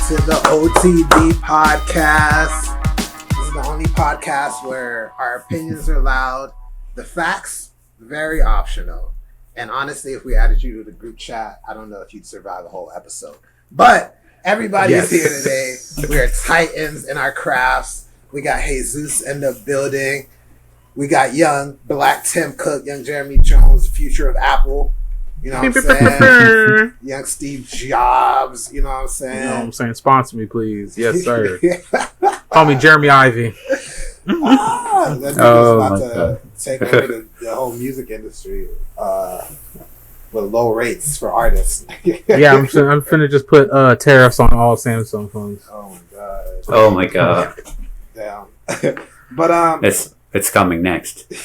to the OTD podcast. This is the only podcast where our opinions are loud, the facts very optional. And honestly, if we added you to the group chat, I don't know if you'd survive the whole episode. But everybody's here today. We're titans in our crafts. We got Jesus in the building. We got young Black Tim Cook, young Jeremy Jones, the future of Apple. You know what I'm saying? Young Steve Jobs. You know what I'm saying? You know what I'm saying? Sponsor me, please. Yes, sir. Call me Jeremy Ivy. That nigga's about to take over the whole music industry with low rates for artists. Yeah, I'm finna just put tariffs on all Samsung phones. Oh my god. Damn. But It's coming next. That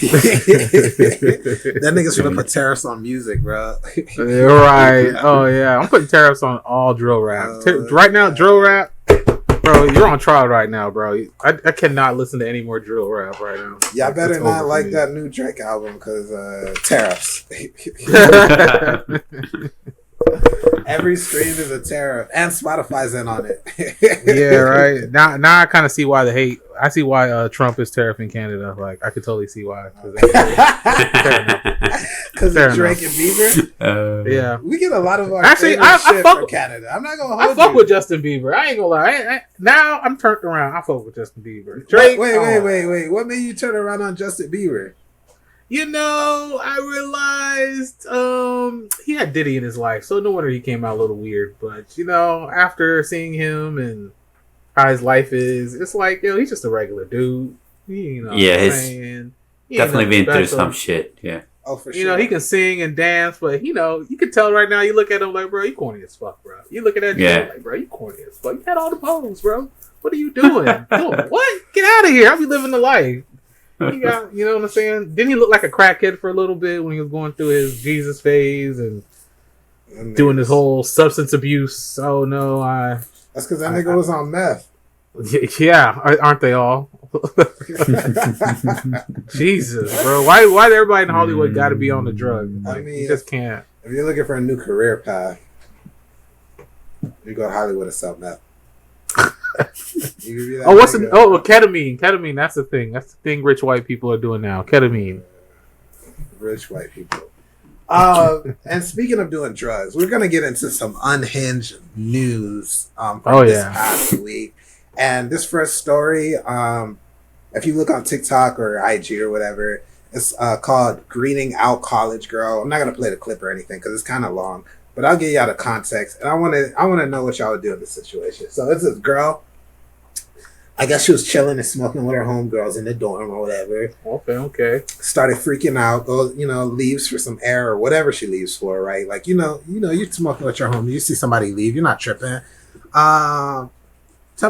nigga's gonna put tariffs on music, bro. Right. Oh yeah, I'm putting tariffs on all drill rap. Right now, drill rap, bro. You're on trial right now, bro. I cannot listen to any more drill rap right now. Yeah, I better not like that new Drake album because tariffs. Every stream is a tariff, and Spotify's in on it. Yeah, right. Now I kind of see why the hate. I see why Trump is tariffing Canada. Like I could totally see why. Because of Drake and Bieber. Yeah, we get a lot of our actually. I fuck from Canada. I'm not gonna hold I fuck with Justin Bieber. I ain't gonna lie. Now I'm turned around. I fuck with Justin Bieber. Drake. Wait. What made you turn around on Justin Bieber? You know, I realized he had Diddy in his life, so no wonder he came out a little weird. But, you know, after seeing him and how his life is, it's like, he's just a regular dude. You know yeah, what I'm saying? Definitely been through some shit, yeah. Oh, for sure. You know, he can sing and dance, but, you know, you can tell right now, you look at him like, bro, you corny as fuck, bro. You look at that dude like, bro, you corny as fuck. You had all the pose, bro. What are you doing? What? Get out of here. I'll be living the life. He got, you know what I'm saying? Didn't he look like a crackhead for a little bit when he was going through his Jesus phase and doing this whole substance abuse? Oh no, that's because that nigga was on meth. Yeah, aren't they all? Jesus, bro, why everybody in Hollywood got to be on the drug? Like, I mean, you just can't. If you're looking for a new career path, you go to Hollywood and sell meth. Ketamine. Ketamine, that's the thing. That's the thing rich white people are doing now. Ketamine. Rich white people. And speaking of doing drugs, we're going to get into some unhinged news from this past week. And this first story, if you look on TikTok or IG or whatever, it's called Greening Out College Girl. I'm not going to play the clip or anything because it's kind of long. But I'll give y'all the context, and I want to know what y'all would do in this situation. So it's this girl. I guess she was chilling and smoking with her homegirls in the dorm or whatever. Okay. Started freaking out. Goes, leaves for some air or whatever she leaves for, right? Like, you're smoking with your homie. You see somebody leave, you're not tripping. Tell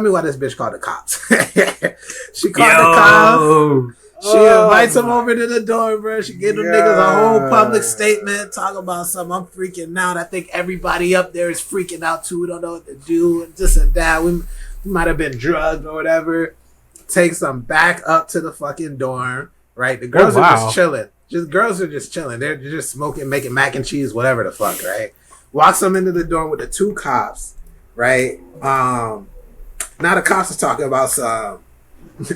me why this bitch called the cops. She called the cops. She invites them over to the dorm, bro. She gave them niggas a whole public statement talking about something. I'm freaking out. I think everybody up there is freaking out too. We don't know what to do and this and that. We might have been drugged or whatever. Takes them back up to the fucking dorm, right? The girls are just chilling. Girls are just chilling. They're just smoking, making mac and cheese, whatever the fuck, right? Walks them into the dorm with the two cops, right? Now the cops are talking about some.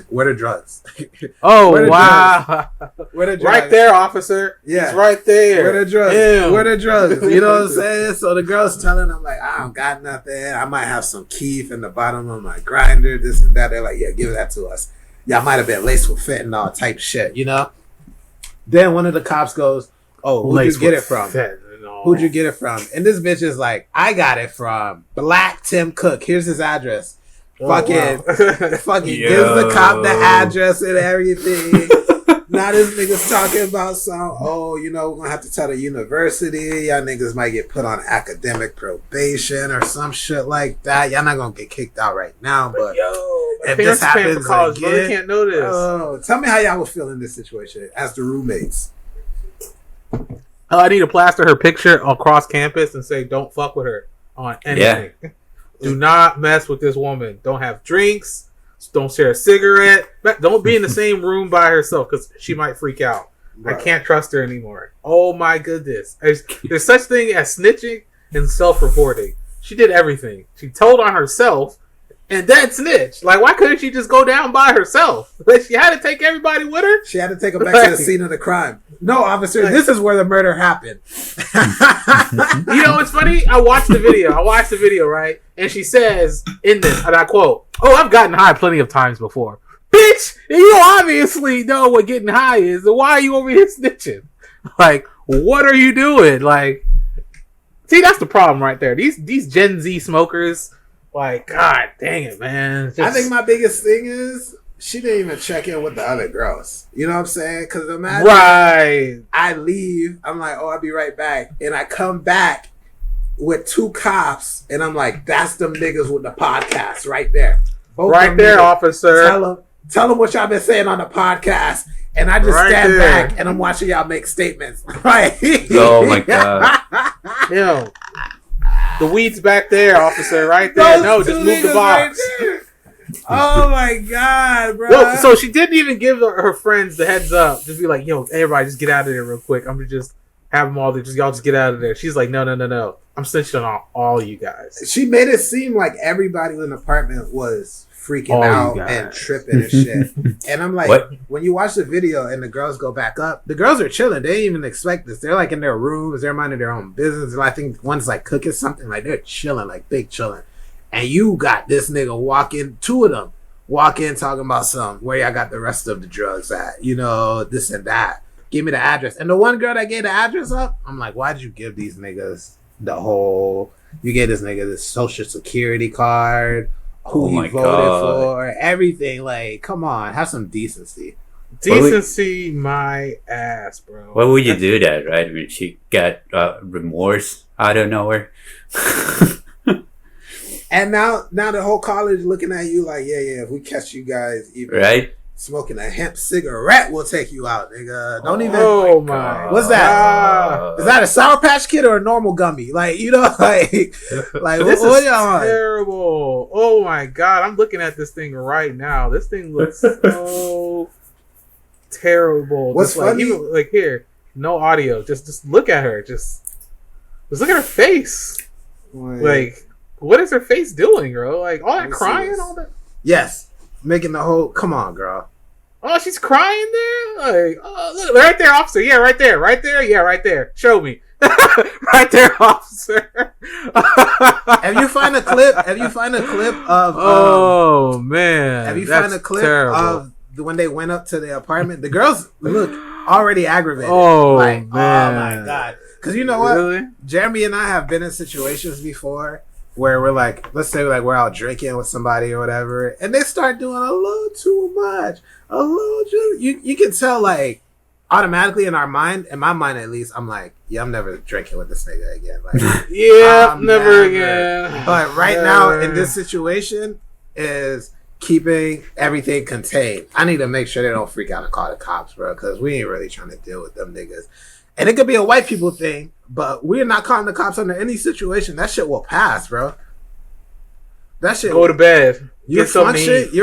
Where the drugs? Oh, wow. Drugs? Where the drugs? Right there, officer. Yeah. It's right there. Where the drugs? Damn. Where the drugs? You know what I'm saying? So the girl's telling them, like, I don't got nothing. I might have some keef in the bottom of my grinder, this and that. They're like, yeah, give that to us. Y'all might have been laced with fentanyl type shit, you know? Then one of the cops goes, oh, who'd you get it from? Who'd you get it from? And this bitch is like, I got it from Black Tim Cook. Here's his address. Fucking gives the cop the address and everything. Now this nigga's talking about we're gonna have to tell the university. Y'all niggas might get put on academic probation or some shit like that. Y'all not gonna get kicked out right now, but if this happens college, again, they can't know this. Tell me how y'all would feel in this situation as the roommates. I need to plaster her picture across campus and say, don't fuck with her on anything. Yeah. Do not mess with this woman. Don't have drinks. Don't share a cigarette. Don't be in the same room by herself because she might freak out. Right. I can't trust her anymore. Oh my goodness. There's such thing as snitching and self-reporting. She did everything. She told on herself and then snitched. Like, why couldn't she just go down by herself? Like, she had to take everybody with her? She had to take them back to the scene of the crime. No, officer, this is where the murder happened. You know, it's funny. I watched the video, right? And she says in this, and I quote, "Oh, I've gotten high plenty of times before." Bitch, you obviously know what getting high is. So why are you over here snitching? Like, what are you doing? Like, see, that's the problem right there. These Gen Z smokers, like, God dang it, man. I think my biggest thing is she didn't even check in with the other girls. You know what I'm saying? Because imagine I leave, I'm like, oh, I'll be right back. And I come back with 2 cops, and I'm like, that's them niggas with the podcast right there. Both right there, niggas. Officer. Tell them what y'all been saying on the podcast. And I just stand back and I'm watching y'all make statements. Right? Oh my God. Yo, the weed's back there, officer. Right there. No, just move the box. Right, oh my God, bro. Well, so she didn't even give her friends the heads up. Just be like, yo, everybody just get out of there real quick. I'm gonna just have them all there. Y'all just get out of there. She's like, no. I'm snitching on all you guys. She made it seem like everybody in the apartment was freaking out and tripping and shit. And I'm like, when you watch the video and the girls go back up, the girls are chilling. They didn't even expect this. They're like in their rooms. They're minding their own business. And I think one's like cooking something. Like they're chilling, like big chilling. And you got this nigga walking, 2 of them walk in talking about where y'all got the rest of the drugs at. You know, this and that. Give me the address. And the one girl that gave the address up, I'm like, why'd you give these niggas you gave this nigga this social security card, who he voted for, everything. Like, come on, have some decency. Decency, my ass, bro. Why would you do that, right? I mean, she got remorse out of nowhere. And now the whole college looking at you like, yeah, if we catch you guys even smoking a hemp cigarette, we'll take you out, nigga. Don't even. Oh my! What's that? Is that a Sour Patch Kid or a normal gummy? Like, you know, like this what is terrible. Oh my God! I'm looking at this thing right now. This thing looks so terrible. What's just funny? Like here, no audio. Just look at her. Just look at her face. Like, what is her face doing, bro? Like all that crying, all that. Yes. Making the whole, come on, girl. Oh, she's crying there? Like, oh, look, right there, officer. Yeah, right there. Yeah, right there. Show me. Right there, officer. Have you find a clip of... oh, man. Have you find a clip of when they went up to the apartment? The girls look already aggravated. Oh, like, man. Oh, my God. Because you know what? Really? Jeremy and I have been in situations before where we're like, let's say we're out drinking with somebody or whatever, and they start doing a little too much, you can tell, like, automatically in my mind at least, I'm like, yeah, I'm never drinking with this nigga again. Like, yeah, never again. But right now in this situation is keeping everything contained. I need to make sure they don't freak out and call the cops, bro, because we ain't really trying to deal with them niggas. And it could be a white people thing, but we're not calling the cops under any situation. That shit will pass, bro. That shit. Go to bed. You're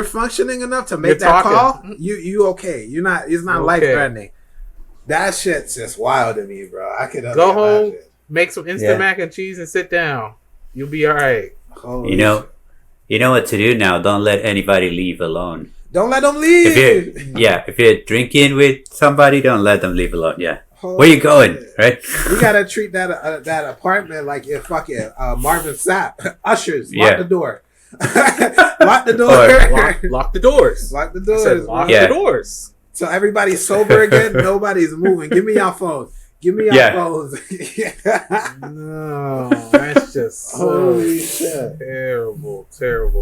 functioning enough to make that call. You okay? You're not. It's not life threatening. That shit's just wild to me, bro. I could go home, make some instant mac and cheese, and sit down. You'll be all right. You know what to do now. Don't let anybody leave alone. Don't let them leave. If you're drinking with somebody, don't let them leave alone. Yeah. Where you going, right? You gotta treat that apartment like you're fucking Marvin Sapp. Ushers, lock the door. Lock the door. Lock the doors. Lock the doors. Lock the doors. So everybody's sober again. Nobody's moving. Give me your phones. Give me your phones. No, that's just holy shit. Terrible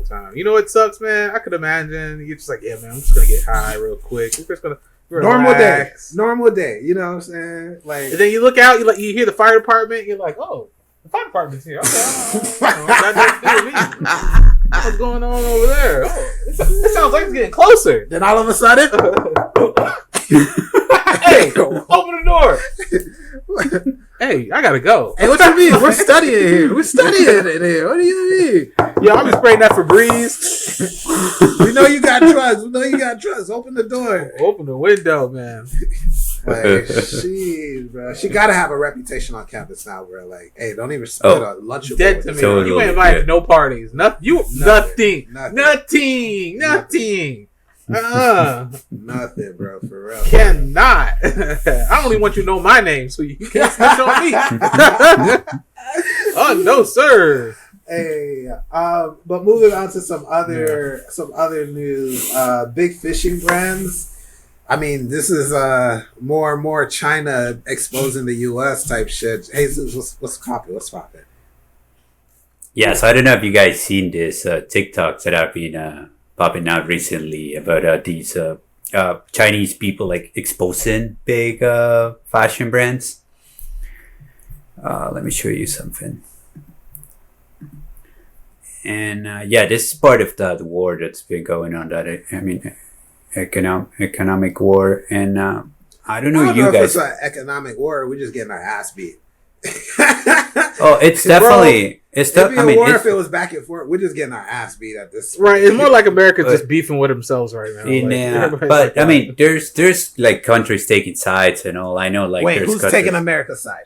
time. You know what sucks, man? I could imagine you're just like, yeah, man, I'm just gonna get high real quick. We're just gonna relax. Normal day. You know what I'm saying? Like, and then you look out, you hear the fire department. You're like, oh, the fire department's here. Okay, what's going on over there? Oh, it sounds like it's getting closer. Then all of a sudden, hey, open the door. Hey, I gotta go. Hey, what you mean? We're studying here. We're studying in here. What do you mean? Yeah, I'll be spraying that Febreze. We know you got trust. Open the door. Open the window, man. Like, bro. She gotta have a reputation on campus now, bro. Like, hey, don't even split a lunch. Dead to me. So you ain't invited to no parties. Nothing. Nothing, bro. For real. Cannot. I don't even want you to know my name, so you can't snitch on me. Oh no, sir. Hey, but moving on to some other news. Big fishing brands. I mean, this is more and more China exposing the U.S. type shit. Hey, what's popping? Yeah, so I don't know if you guys seen this TikToks that have been popping out recently about these Chinese people like exposing big fashion brands. Let me show you something. And this is part of the war that's been going on. Economic war, and I don't know. If it's an economic war. We're just getting our ass beat. Oh, it's definitely. It'd be a war if it was back and forth. We're just getting our ass beat at this. Right. It's more like America's just beefing with themselves right now. Yeah, but I mean, there's like countries taking sides and all. I know, like, wait, who's taking America's side?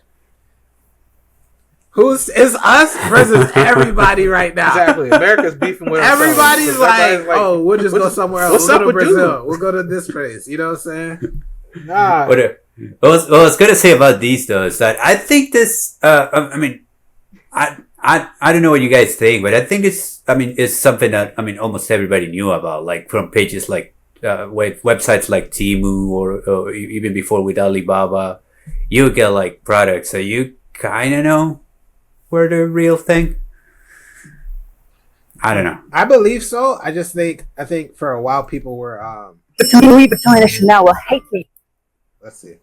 It's us versus everybody right now. Exactly. America's beefing with everybody's like, oh, we'll just go somewhere else. What's we'll up go to with Brazil. you? We'll go to this place. You know what I'm saying? Nah. What I was gonna say about these though is that I think this. I mean, I don't know what you guys think, but I think it's something that almost everybody knew about, like from pages like websites like Temu or even before with Alibaba, you get like products that you kind of know were the real thing. I don't know. I believe so. I think for a while people were Louis Vuitton and Chanel will hate me. Let's see.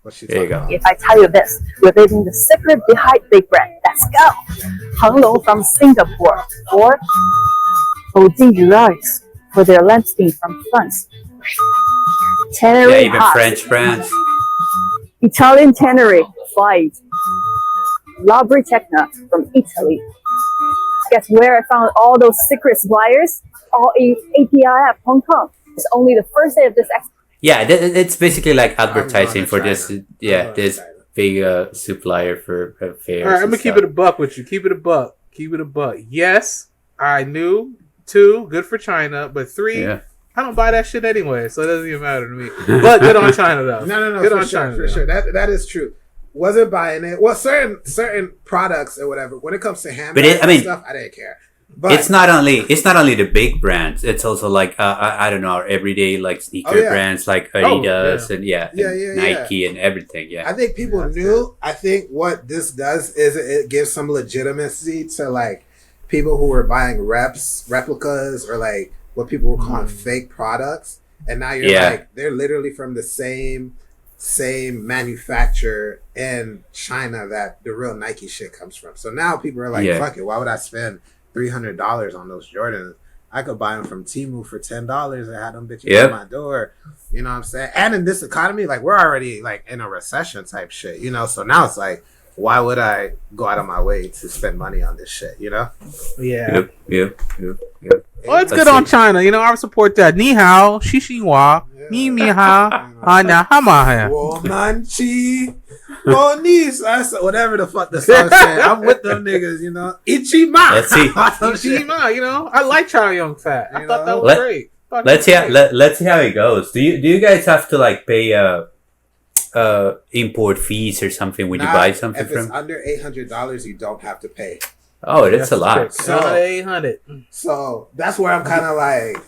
What's she there you talking go. If I tell you this, revealing the secret behind big brand. Let's go. Hang Long from Singapore or OTD rice for their landscape from France. Tannery even Hot. French brands. Italian Tannery Fight. La Britecna from Italy. Guess where I found all those secret suppliers? All in API at Hong Kong. It's only the first day of this Yeah, it's basically like advertising for this. Yeah, this big supplier for fairs. All right, I'm gonna keep it a buck with you. Keep it a buck. Yes, I knew. 2, good for China, but 3, I don't buy that shit anyway, so it doesn't even matter to me. But good on China though. No. Good for on sure, China. For sure. That is true. Wasn't buying it. Well, certain products or whatever. When it comes to handbags and stuff, I didn't care. But it's not only the big brands. It's also like I don't know, our everyday like sneaker brands like Adidas and Nike and everything. Yeah, I think people knew. I think what this does is it gives some legitimacy to like people who were buying replicas or like what people were calling fake products, and now you're like they're literally from the same manufacturer in China that the real Nike shit comes from. So now people are like, fuck it, why would I spend $300 on those Jordans? I could buy them from Temu for $10 and have them bitches at my door. You know what I'm saying? And in this economy, like we're already like in a recession type shit, you know? So now it's like, why would I go out of my way to spend money on this shit, you know? Yeah. Yep. Well, it's good on China. You know, I support that. Ni hao, shi shi wa, ni mi ha, na hama ha. Womanchi, Bonis, whatever the fuck the song said. I'm with them niggas, you know. Ichima. Let's see. Ichima, you know. I like Chow Yun Fat. I thought that was great. Let's see how it goes. Do you guys have to like pay import fees or something when you buy something from? If it's under $800, you don't have to pay. Oh, that's a lot. So 800. So that's where I'm kind of like,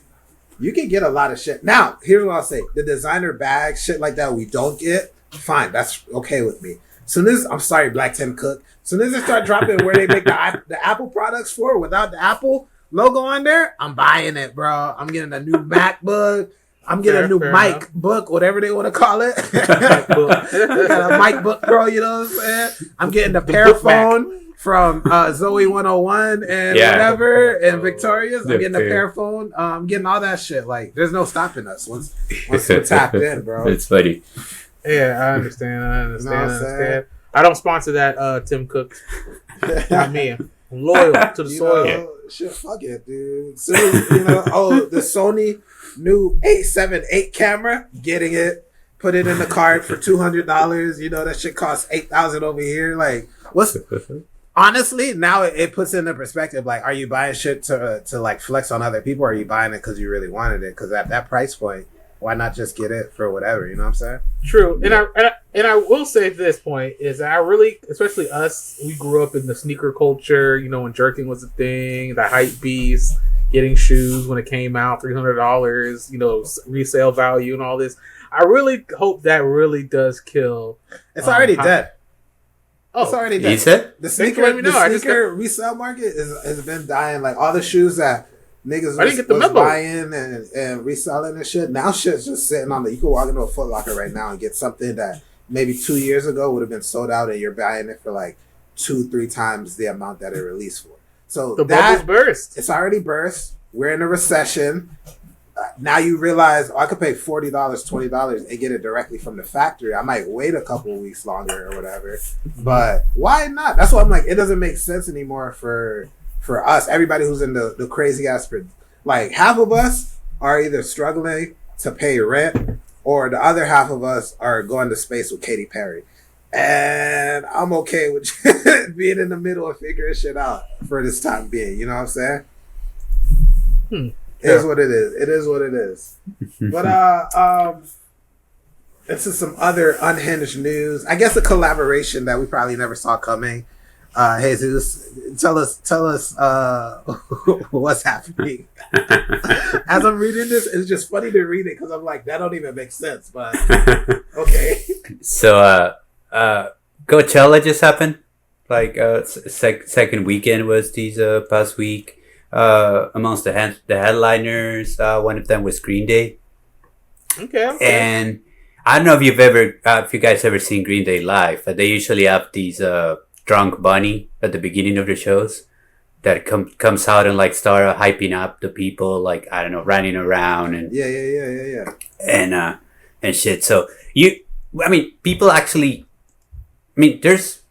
you can get a lot of shit. Now, here's what I'll say: the designer bags, shit like that, we don't get. Fine, that's okay with me. Soon as I'm sorry, Black Tim Cook. Soon as they start dropping where they make the Apple products for without the Apple logo on there, I'm buying it, bro. I'm getting a new MacBook. I'm getting a new mic book, whatever they want to call it. Got a mic book, bro. You know what I'm saying? I'm getting the Paraphone from Zoe 101 and whatever and Victoria's. I'm getting the Paraphone. I'm getting all that shit. Like, there's no stopping us once we're tapped in, bro. It's funny. Yeah, I understand. I don't sponsor that Tim Cook. Not me. I'm loyal to the soil. Shit, fuck it, dude. So, you know, the Sony new 878 camera, getting it. put it in the cart for $200. You know, that shit costs $8,000 over here. Like, what's honestly now it puts into perspective. Like, are you buying shit to like flex on other people, or are you buying it because you really wanted it? Because at that price point, why not just get it for whatever? You know what I'm saying? True, and I will say at this point is I really, especially us, we grew up in the sneaker culture. You know, when jerking was a thing, the hype beast, getting shoes when it came out, $300. You know, resale value and all this. I really hope that really does kill. It's already dead. Oh, it's already dead. You said the sneaker resale market has been dying. Like all the shoes that niggas was buying and reselling and shit. Now shit's just sitting on you can walk into a Foot Locker right now and get something that maybe 2 years ago would have been sold out, and you're buying it for like 2-3 times the amount that it released for. So the bubble's burst. It's already burst. We're in a recession. Now you realize I could pay $40, $20 and get it directly from the factory. I might wait a couple of weeks longer or whatever, but why not? That's why I'm like, it doesn't make sense anymore for us. Everybody who's in the crazy ass, like half of us are either struggling to pay rent, or the other half of us are going to space with Katy Perry. And I'm okay with being in the middle and figuring shit out for this time being. You know what I'm saying? It is what it is. It is what it is. But this is some other unhinged news. I guess a collaboration that we probably never saw coming. Jesus, tell us what's happening. As I'm reading this, it's just funny to read it because I'm like, that don't even make sense. But okay. So Coachella just happened. Like second weekend was these past week. Amongst the headliners, one of them was Green Day. Okay. And I don't know if you guys ever seen Green Day live, but they usually have these drunk bunny at the beginning of the shows that comes out and like start hyping up the people, like I don't know, running around and yeah, and shit. So people actually, there's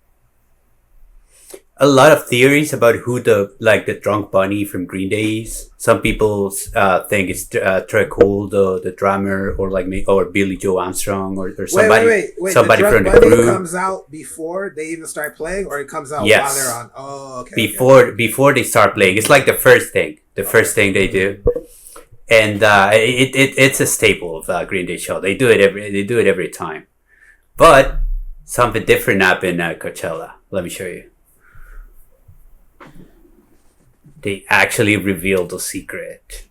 a lot of theories about who the drunk bunny from Green Day is. Some people think it's Trey Cole, the drummer, or Billy Joe Armstrong, or somebody. Wait. Somebody the from the drunk bunny crew. comes out before they even start playing, or it comes out while they're on. Oh, okay. Before they start playing, it's like the first thing thing they do, and it's a staple of Green Day show. They do it every time, but something different happened at Coachella. Let me show you. They actually revealed the secret.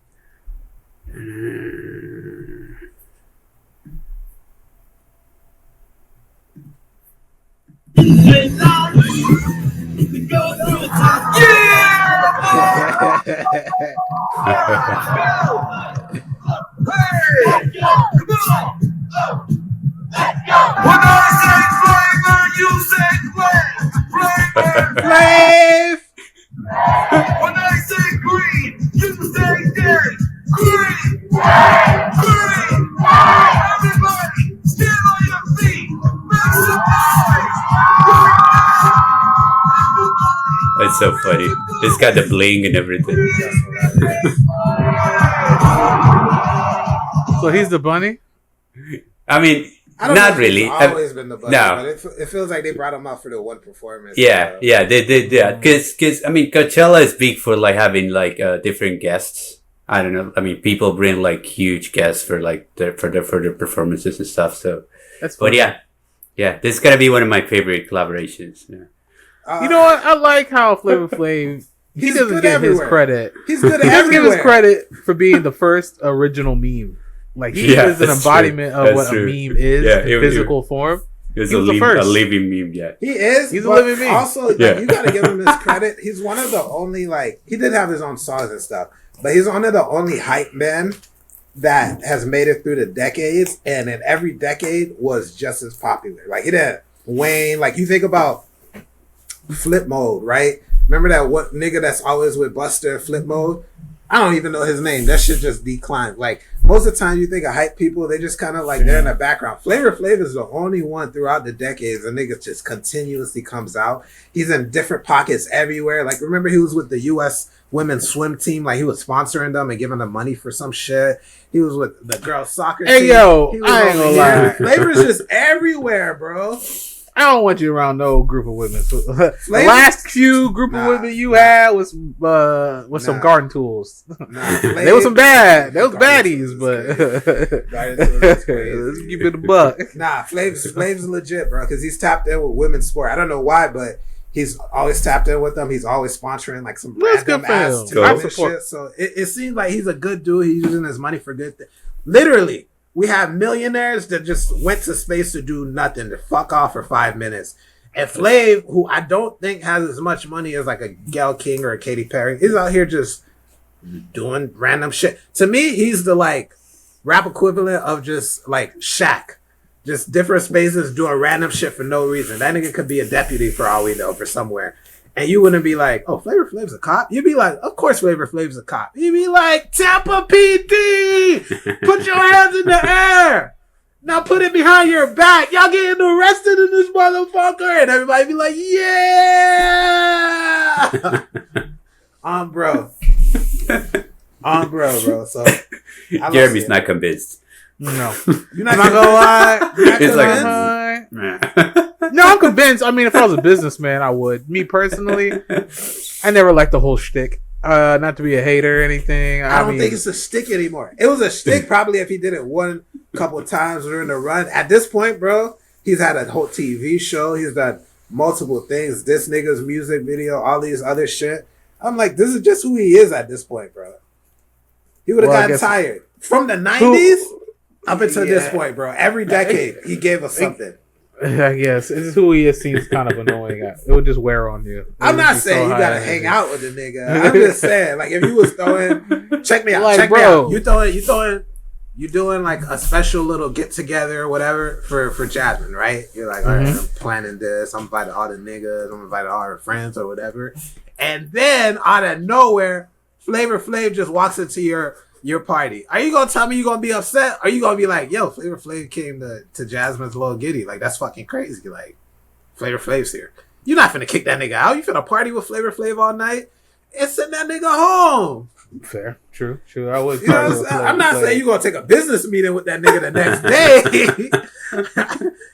Flav! When I say green, you say dirty. Green! Green! Everybody, stand on your feet. Make some noise. It's so funny. It's got the bling and everything. So he's the bunny? I mean, I don't know not if really. He's always been the bunny, No. but it feels like they brought him out for the one performance. Yeah, they did. Yeah, because Coachella is big for like having like different guests. I don't know. I mean, people bring like huge guests for like their performances and stuff. So, That's funny. but yeah, this is gonna be one of my favorite collaborations. Yeah. You know what? I like how Flavor Flav. He He's doesn't good get everywhere. his credit. He's good He doesn't give his everywhere. credit for being the first original meme. Like he is an that's embodiment true. of That's what true. a meme is Yeah, in physical form. It's He was the first. a living meme. Yeah. He is. He's a but living meme. Also, like, Yeah. you gotta give him his credit. He's one of the only he did have his own songs and stuff, but he's one of the only hype men that has made it through the decades, and in every decade was just as popular. Like he did Wayne. Like you think about Flip Mode, right? Remember that what nigga that's always with Buster Flip Mode? I don't even know his name. That shit just declined. Like most of the time, you think of hype people, they just kind of like they're in the background. Flavor Flav is the only one throughout the decades. The nigga just continuously comes out. He's in different pockets everywhere. Like remember, he was with the U.S. women's swim team. Like he was sponsoring them and giving them money for some shit. He was with the girls soccer team. Hey yo, He was I ain't over gonna here. lie. Flavor's just everywhere, bro. I don't want you around no group of women. The last few group of women you had was some garden tools. They was some bad. They was baddies, but let's keep it a buck. Nah, Flav's legit, bro, because he's tapped in with women's sport. I don't know why, but he's always tapped in with them. He's always sponsoring like some That's random good for ass him. team I and support. shit. So it seems like he's a good dude. He's using his money for good things. Literally. We have millionaires that just went to space to do nothing, to fuck off for 5 minutes. And Flav, who I don't think has as much money as like a Gayle King or a Katy Perry, is out here just doing random shit. To me, he's the like rap equivalent of just like Shaq. Just different spaces doing random shit for no reason. That nigga could be a deputy for all we know for somewhere. And you wouldn't be like, oh, Flavor Flav's a cop? You'd be like, of course Flavor Flav's a cop. You'd be like, Tampa PD! Put your hands in the air! Now put it behind your back. Y'all getting arrested in this motherfucker. And everybody be like, yeah! Bro. Bro. So, Jeremy's not convinced. No. You're not I'm not gonna lie. It's like, No, I'm convinced. I mean, if I was a businessman, I would. Me personally, I never liked the whole shtick. Not to be a hater or anything. I don't think it's a shtick anymore. It was a shtick probably if he did it one couple of times during the run. At this point, bro, he's had a whole TV show. He's done multiple things. This nigga's music video, all these other shit. I'm like, this is just who he is at this point, bro. He would have gotten tired. From the 90s up until this point, bro. Every decade, he gave us something. I guess it's who he is. Seems kind of annoying. It would just wear on you. I'm not saying you gotta hang out with the nigga. I'm just saying, like, if you was throwing, check me out, like, check bro, me out. You doing like a special little get together or whatever for Jasmine, right? You're like, all right, I'm planning this. I'm inviting all the niggas. I'm inviting all her friends or whatever. And then out of nowhere, Flavor Flav just walks into your party. Are you gonna tell me you're gonna be upset? Or are you gonna be like, yo, Flavor Flav came to Jasmine's little giddy? Like, that's fucking crazy. Like, Flavor Flav's here. You're not finna kick that nigga out. You finna party with Flavor Flav all night and send that nigga home. Fair, true. I would. You know what I'm saying? I'm not saying you're gonna take a business meeting with that nigga the next day.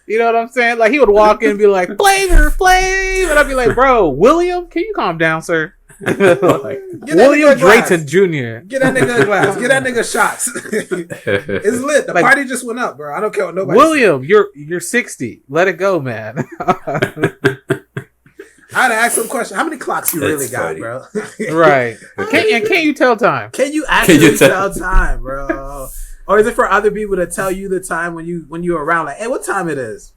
You know what I'm saying? Like, he would walk in and be like, Flavor Flav, and I'd be like, bro, William, can you calm down, sir? Like, William Drayton Jr. Get that nigga a glass. Get that nigga shots. It's lit. The party just went up, bro. I don't care what nobody William, says. You're 60. Let it go, man. I had to ask some question. How many clocks you really got, bro? Right. Can you tell time? Can you actually tell time, bro? Or is it for other people to tell you the time when you're around? Like, hey, what time it is?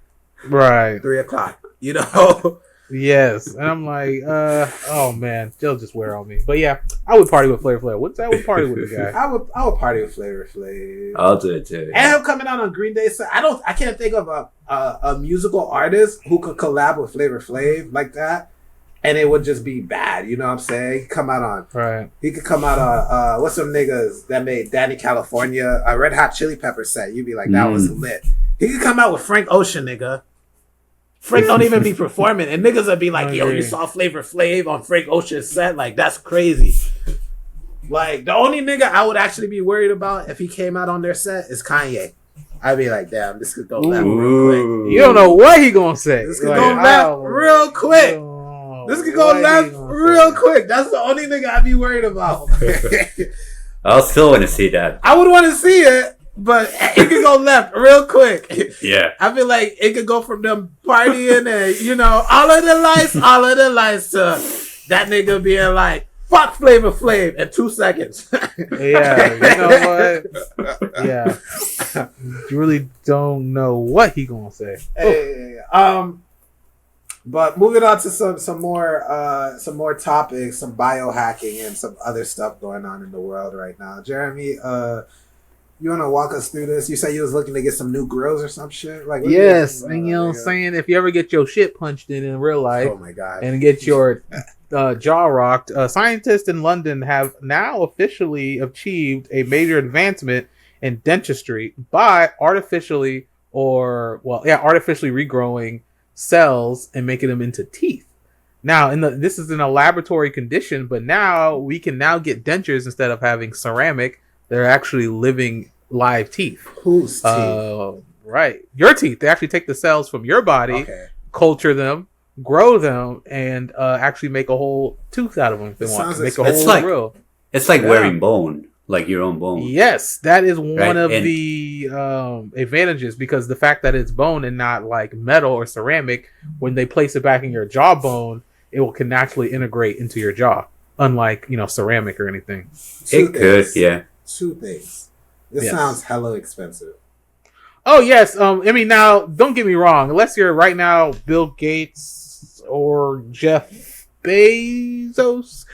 Right. 3:00. You know. Yes, and I'm like, oh man, they'll just wear on me. But yeah, I would party with Flavor Flav. What's that? I would party with the guy. I would party with Flavor Flav. I'll do it too. And him coming out on Green Day. So I can't think of a musical artist who could collab with Flavor Flav like that, and it would just be bad. You know what I'm saying? He could come out on He could come out on what's some niggas that made Danny California a Red Hot Chili Pepper set. You'd be like, that was lit. He could come out with Frank Ocean, nigga. Frank don't even be performing, and niggas would be like, yo, you saw Flavor Flav on Frank Ocean's set? Like, that's crazy. Like, the only nigga I would actually be worried about if he came out on their set is Kanye. I'd be like, damn, this could go left real quick. You don't know what he gonna say. This could go left real quick. This could go left real quick. That's the only nigga I'd be worried about. I'll still want to see that. I would want to see it, but it could go left real quick. Yeah. I feel like it could go from them partying and, you know, all of the lights to that nigga being like, fuck Flavor Flav in 2 seconds. Yeah, you know what? Yeah. You really don't know what he gonna say. Hey, but moving on to some more topics, some biohacking and some other stuff going on in the world right now. Jeremy, You want to walk us through this? You said you was looking to get some new grills or some shit. Like, what Yes, you and you know what I'm saying? If you ever get your shit punched in real life Oh my god! and get your jaw rocked, scientists in London have now officially achieved a major advancement in dentistry by artificially regrowing cells and making them into teeth. Now, this is in a laboratory condition, but now we can now get dentures instead of having ceramic. They're actually living live teeth. Whose teeth? Right. Your teeth. They actually take the cells from your body, culture them, grow them, and actually make a whole tooth out of them if they want to make a whole grill. It's like wearing bone, like your own bone. Yes, that is one of the advantages, because the fact that it's bone and not like metal or ceramic, when they place it back in your jawbone, can naturally integrate into your jaw, unlike ceramic or anything. It could, yeah. Two things. This sounds hella expensive. Oh yes, I mean, now don't get me wrong. Unless you're right now Bill Gates or Jeff Bezos,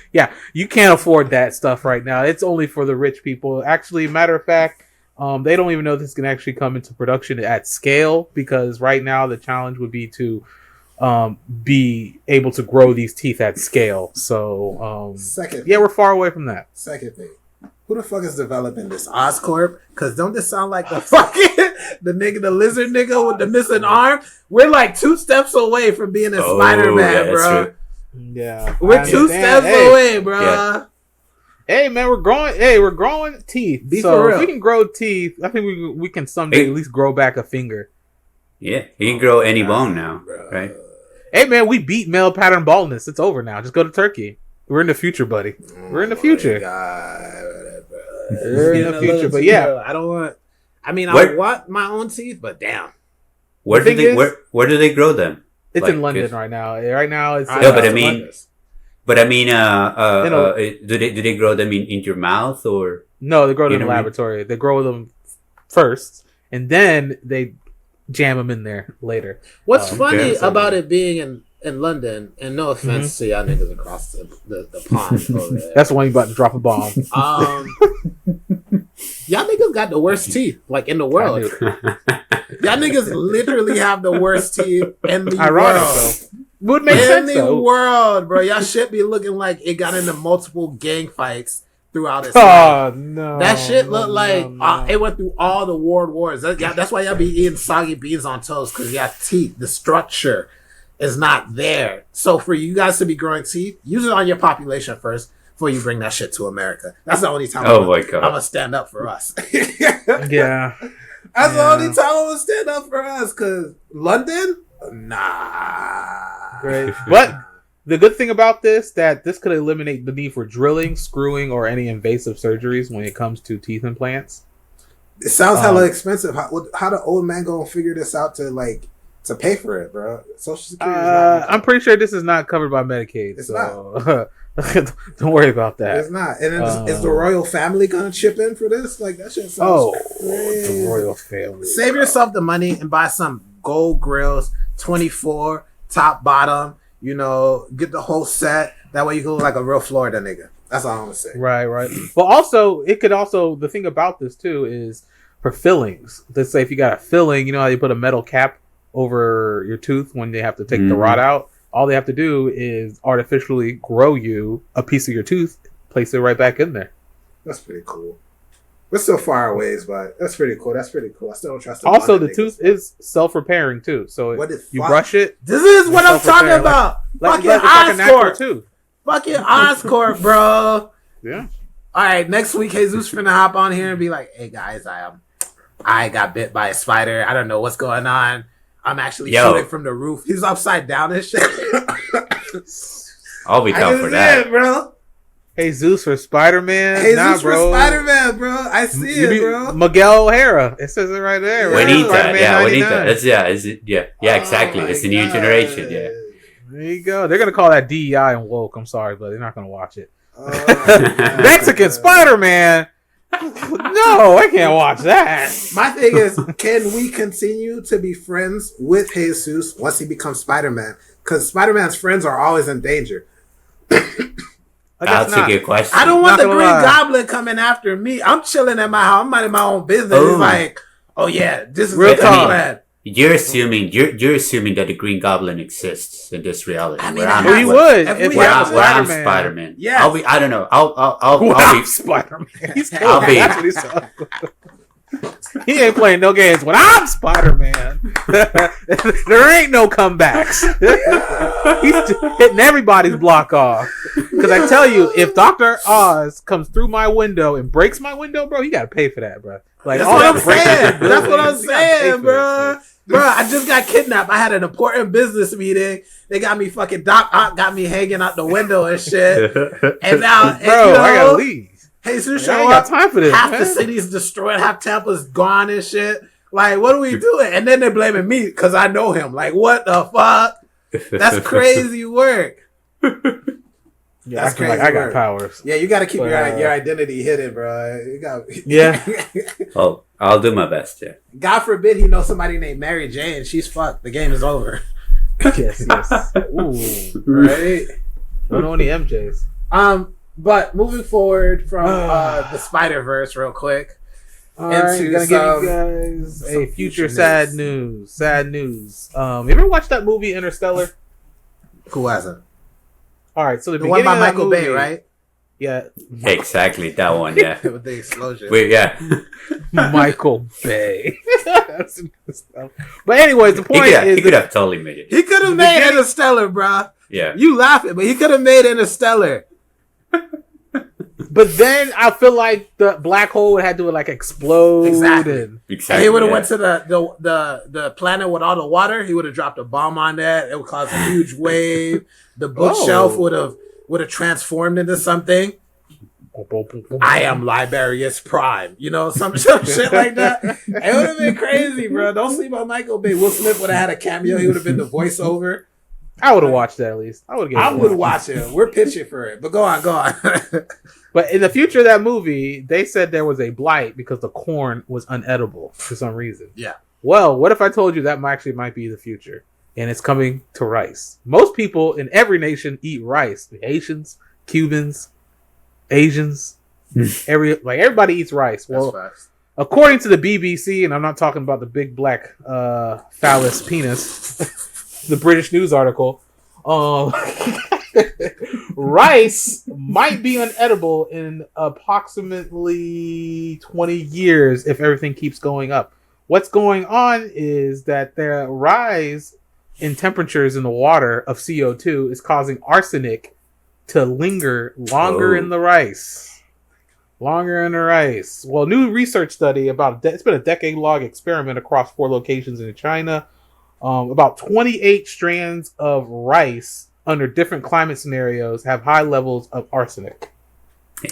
you can't afford that stuff right now. It's only for the rich people. Actually, matter of fact, they don't even know this can actually come into production at scale, because right now the challenge would be to be able to grow these teeth at scale. So, we're far away from that. Second thing. Who the fuck is developing this? Oscorp? Because don't this sound like the fucking the lizard nigga with the missing arm? We're like 2 steps away from being a Spider-Man, bro. True. Yeah, we're 2 steps away, bro. Yeah. Hey man, we're growing teeth. So if we can grow teeth, I think we can someday at least grow back a finger. Yeah, you can grow any bone now, right? Hey man, we beat male pattern baldness. It's over now. Just go to Turkey. We're in the future, buddy. We're in the future. We're in the future, but I don't want. I mean, I want my own teeth, but damn. Where do they grow them? It's in London right now. Right now, it's. No, but I mean, do they grow them in your mouth, or? No, they grow them in the laboratory. They grow them first, and then they jam them in there later. What's funny about it being in London, and no offense to y'all niggas across the pond over there. That's the one you about to drop a bomb. Y'all niggas got the worst teeth, like, in the world. Y'all niggas literally have the worst teeth in the world. Would make sense, in the world, bro. Y'all should be looking like it got into multiple gang fights throughout its life. No. That shit looked like it went through all the world wars. That's why y'all be eating soggy beans on toast, because y'all teeth, the structure is not there. So for you guys to be growing teeth, use it on your population first before you bring that shit to America. That's the only time I'm gonna stand up for us. Yeah. That's the only time I'm gonna stand up for us, because London? Nah. Great. But the good thing about this, that this could eliminate the need for drilling, screwing, or any invasive surgeries when it comes to teeth implants. It sounds hella expensive. How the old man gonna figure this out to pay for it, bro? Social Security. I'm pretty sure this is not covered by Medicaid. It's not. Don't worry about that. It's not. And is the royal family gonna chip in for this? Like, that shit sounds crazy. The royal family. Save yourself the money and buy some gold grills, 24 top bottom. Get the whole set. That way you can look like a real Florida nigga. That's all I'm gonna say. Right. But also, the thing about this too is for fillings. Let's say if you got a filling, you know how you put a metal cap over your tooth when they have to take the rod out? All they have to do is artificially grow you a piece of your tooth, place it right back in there. That's pretty cool. We're still far away, but that's pretty cool. I still don't trust it. Also, the tooth is self-repairing too. So you brush it. This is what I'm talking about. Fucking Oscorp. Fucking Oscorp, bro. Yeah. All right, next week, Jesus finna hop on here and be like, "Hey guys, I got bit by a spider. I don't know what's going on. I'm actually shooting from the roof." He's upside down and shit. I'll be down for that, bro. Jesus for Spider-Man. Jesus for Spider-Man, bro. I see it, bro. Miguel O'Hara. It says it right there. Right? Juanita. Yeah. Exactly. It's the new generation. Yeah. There you go. They're gonna call that DEI and woke. I'm sorry, but they're not gonna watch it. Mexican Spider-Man. No, I can't watch that. My thing is, can we continue to be friends with Jesus once he becomes Spider-Man? Because Spider-Man's friends are always in danger. That's a good question. I don't want Not the gonna Green lie. Goblin coming after me. I'm chilling at my house. I'm minding my own business. Oh. It's like, oh yeah, this is Real the talk. plan. You're assuming that the Green Goblin exists in this reality. I mean, where I'm Well, he If would. we If have we have to- where I'm Spider-Man. Spider-Man. Yes. I don't know. I'll be Spider-Man. He's cool. I'll be- That's what he said. He ain't playing no games when I'm Spider-Man. There ain't no comebacks. He's hitting everybody's block off. Because I tell you, if Dr. Oz comes through my window and breaks my window, bro, you got to pay for that, bro. Like, That's all what that I'm breaking saying. into That's what I'm buildings, you gotta pay saying, for bro. that shit. Bro, I just got kidnapped. I had an important business meeting. They got me fucking Doc Ock got me hanging out the window and shit. And now, and, Bro, you know, I gotta leave. Jesus I show ain't got up. time for this. Half man. the city's destroyed. Half Tampa's gone and shit. Like, what are we doing? And then they're blaming me because I know him. Like, what the fuck? That's crazy work. Yeah, That's I feel like crazy I got work. powers. Yeah, you got to keep But, your identity hidden, bro. You got. Yeah. Oh, I'll do my best. Yeah. God forbid he knows somebody named Mary Jane. She's fucked. The game is over. Yes. Ooh. Right. Don't know any MJs. But moving forward from the Spider-Verse real quick. All right, Into gonna give you guys a future sad news. Sad news. You ever watched that movie Interstellar? Who hasn't? All right, so the The one beginning by of that Michael movie, Bay, right? Yeah, Exactly that one. Yeah. With the explosion. Wait. Yeah. Michael Bay. That's good stuff. But anyways, the point is, He could have totally made it. He could have made Interstellar, bro. Yeah. You laughing, but he could have made Interstellar. but then I feel like the black hole had to like explode. Exactly. And Exactly. And he would have yeah. went to the planet with all the water. He would have dropped a bomb on that. It would cause a huge wave. The bookshelf would have transformed into something. I am Liberius Prime. You know, some shit like that. It would have been crazy, bro. Don't sleep on Michael Bay. Will Smith would have had a cameo. He would have been the voiceover. I would have watched that at least. I would watch it. We're pitching for it. But go on. But in the future of that movie, they said there was a blight because the corn was unedible for some reason. Yeah. Well, what if I told you that actually might be the future? And it's coming to rice. Most people in every nation eat rice. The Haitians, Cubans, Asians, everybody eats rice. Well, according to the BBC, and I'm not talking about the big black phallus penis, the British news article, rice might be unedible in approximately 20 years if everything keeps going up. What's going on is that the rise in temperatures in the water of CO2 is causing arsenic to linger longer in the rice. Longer in the rice. Well, new research study it's been a decade-long experiment across 4 locations in China. About 28 strands of rice under different climate scenarios have high levels of arsenic.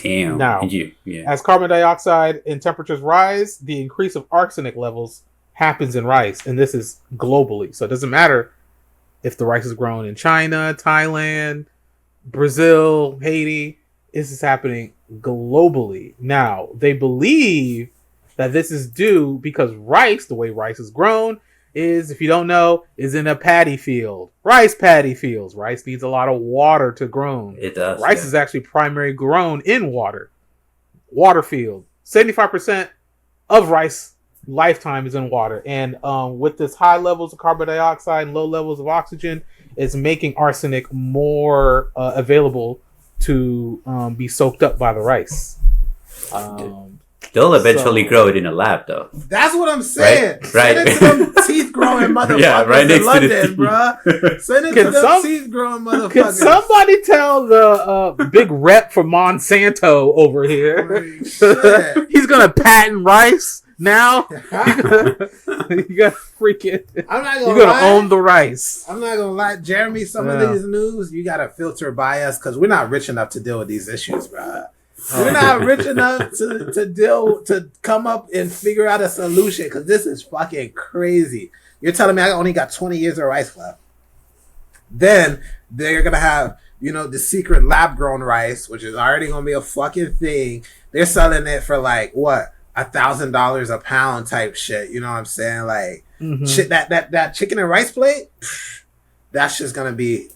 Damn. Now, as carbon dioxide and temperatures rise, the increase of arsenic levels happens in rice, and this is globally. So it doesn't matter if the rice is grown in China, Thailand, Brazil, Haiti. This is happening globally. Now, they believe that this is due because rice, the way rice is grown, is, if you don't know, is in a paddy field. Rice paddy fields. Rice needs a lot of water to grow. It does. Rice is actually primarily grown in water. Water field. 75% of rice lifetime is in water. And with this high levels of carbon dioxide and low levels of oxygen, it's making arsenic more available to be soaked up by the rice. They'll eventually grow it in a lab, though. That's what I'm saying. Right. Send it to them teeth growing motherfuckers in London, bro. Send it to them teeth growing motherfuckers. Can somebody tell the big rep for Monsanto over here? He's gonna patent rice now. You gotta freaking. I'm not You're gonna own the rice. I'm not gonna lie, Jeremy. Some of these news you gotta filter by us because we're not rich enough to deal with these issues, bro. We're not rich enough to come up and figure out a solution because this is fucking crazy. You're telling me I only got 20 years of rice left. Then they're gonna have, the secret lab grown rice, which is already gonna be a fucking thing. They're selling it for like what, $1,000 a pound type shit. You know what I'm saying? Like shit, that chicken and rice plate, that's just gonna be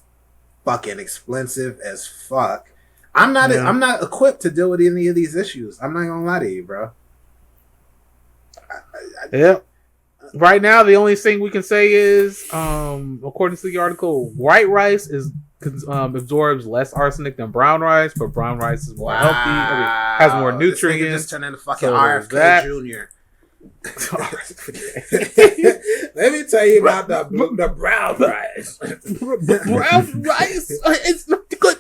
fucking expensive as fuck. I'm not equipped to deal with any of these issues. I'm not gonna lie to you, bro. Yeah. Right now, the only thing we can say is, according to the article, white rice absorbs less arsenic than brown rice, but brown rice is more healthy. Has more nutrients. This just turned into fucking So RFK Jr. Let me tell you about the brown rice. Brown rice? It's not good.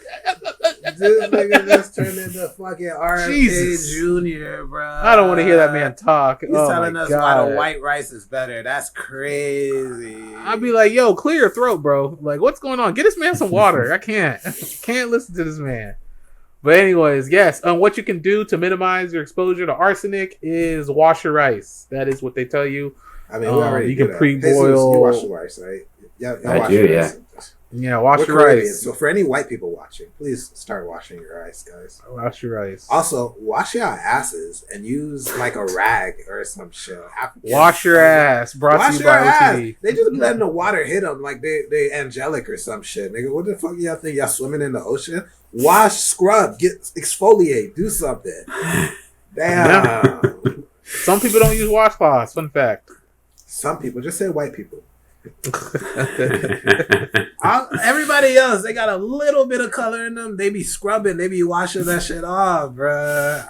This nigga just turned into fucking RFK Jesus. Jr., bro. I don't want to hear that man talk. He's Oh telling my us God. why the white rice is better. That's crazy. I'd be like, yo, clear your throat, bro. Like, what's going on? Get this man some water. I can't listen to this man. But anyways, yes. What you can do to minimize your exposure to arsenic is wash your rice. That is what they tell you. I mean, we already you do can that. pre-boil. You wash the rice, right? Yeah, I do, yeah. Yeah, wash We're your Caribbean, rice. so for any white people watching, please start washing your rice, guys. Wash your rice. Also, wash your asses and use like a rag or some shit. Wash your ass. Brought Wash to you your by ass. OTD. They just letting the water hit them like they angelic or some shit, nigga. What the fuck y'all think? Y'all swimming in the ocean? Wash, scrub, exfoliate, do something. Damn. Some people don't use washcloths. Fun fact. Some people, just say white people. Everybody else, they got a little bit of color in them. They be scrubbing, they be washing that shit off, bruh.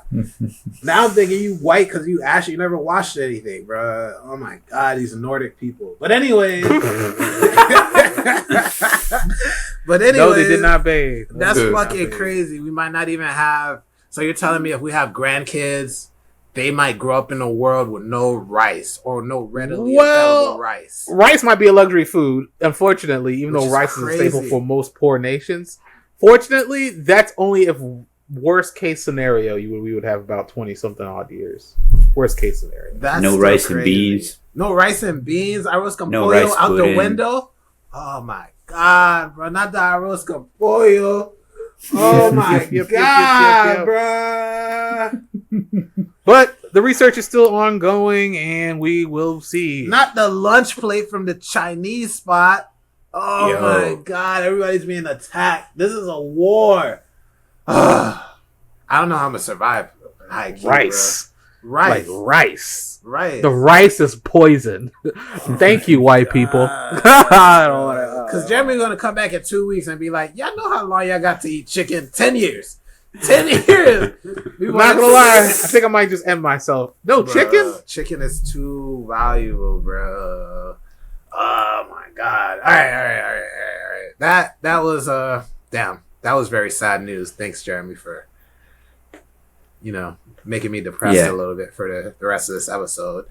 Now I'm thinking you white because you ashy, you never washed anything, bruh. Oh my God, these Nordic people. But anyway, No, they did not bathe. That's They did not fucking bathe. crazy. We might not even have. So you're telling me if we have grandkids, they might grow up in a world with no rice or no readily available rice. Rice might be a luxury food, unfortunately, even Which though is rice is a staple crazy. for most poor nations. Fortunately, that's only if worst case scenario we would have about 20 something odd years. Worst case scenario. That's No still rice and crazy. beans. No rice and beans. Arroz con No pollo rice out the pudding. window. Oh my God, bro! Not the arroz con pollo. Oh my Yep. God, bruh. But the research is still ongoing, and we will see. Not the lunch plate from the Chinese spot. Oh Yo. my God, everybody's being attacked. This is a war. I don't know how I'm gonna survive. High key, rice. bro. Rice. Like rice. Rice. The rice is poison. Thank you, white people. I don't wanna- Because Jeremy's gonna come back in 2 weeks and be like, y'all know how long y'all got to eat chicken? 10 years. 10 years. I'm not gonna lie. I think I might just end myself. No, Bruh, chicken? Chicken is too valuable, bro. Oh my God. All right. That was damn. That was very sad news. Thanks, Jeremy, for making me depressed Yeah. a little bit for the rest of this episode.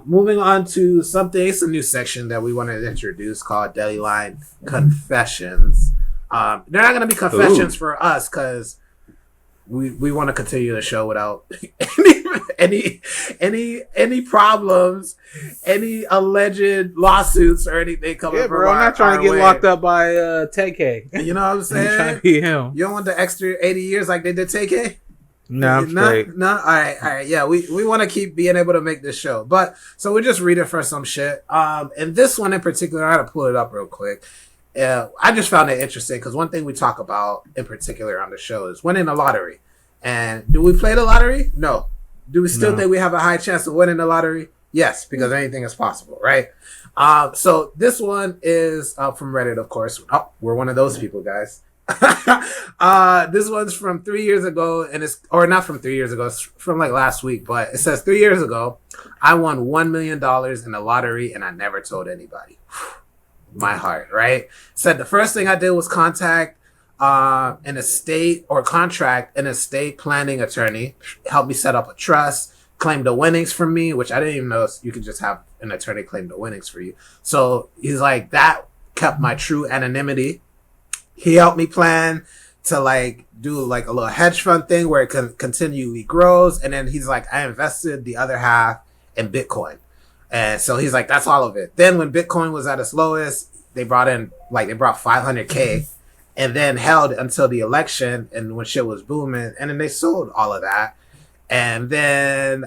Moving on to something, it's a new section that we wanted to introduce called Deli Line Confessions. They're not going to be confessions for us because we want to continue the show without any problems, any alleged lawsuits or anything coming Yeah, from bro. I'm not trying to get locked up by Ted K. You know what I'm I'm trying saying? to be him. You don't want the extra 80 years like they did TK? No, I'm straight. No. All right. Yeah, we want to keep being able to make this show, but so we're just reading for some shit. And this one in particular, I had to pull it up real quick. I just found it interesting because one thing we talk about in particular on the show is winning the lottery. And do we play the lottery? No. Do we still No. think we have a high chance of winning the lottery? Yes, because anything is possible, right? So this one is from Reddit, of course. Oh, we're one of those people, guys. This one's from 3 years ago, and not from 3 years ago, it's from like last week, but it says 3 years ago, I won $1 million in the lottery and I never told anybody. My heart, right? Said the first thing I did was contact an estate or contract an estate planning attorney, help me set up a trust, claim the winnings from me, which I didn't even know you could just have an attorney claim the winnings for you. So he's like, that kept my true anonymity. He helped me plan to like do like a little hedge fund thing where it continually grows. And then he's like, I invested the other half in Bitcoin. And so he's like, that's all of it. Then when Bitcoin was at its lowest, they brought 500K and then held until the election. And when shit was booming, and then they sold all of that. And then,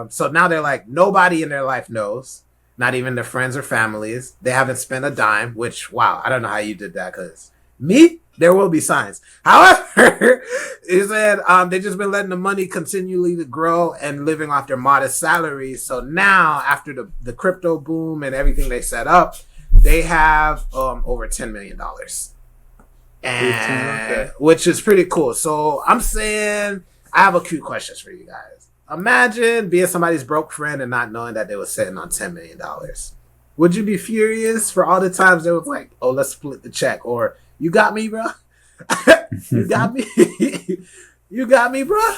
so now they're like, nobody in their life knows, not even their friends or families. They haven't spent a dime, which, wow, I don't know how you did that because Me, there will be signs. However, he said they just been letting the money continually to grow and living off their modest salaries. So now, after the crypto boom and everything they set up, they have over $10 million. And which is pretty cool. So I'm saying I have a few questions for you guys. Imagine being somebody's broke friend and not knowing that they were sitting on $10 million. Would you be furious for all the times they was like, oh, let's split the check, or you got me, bro? You got me? You got me, bro?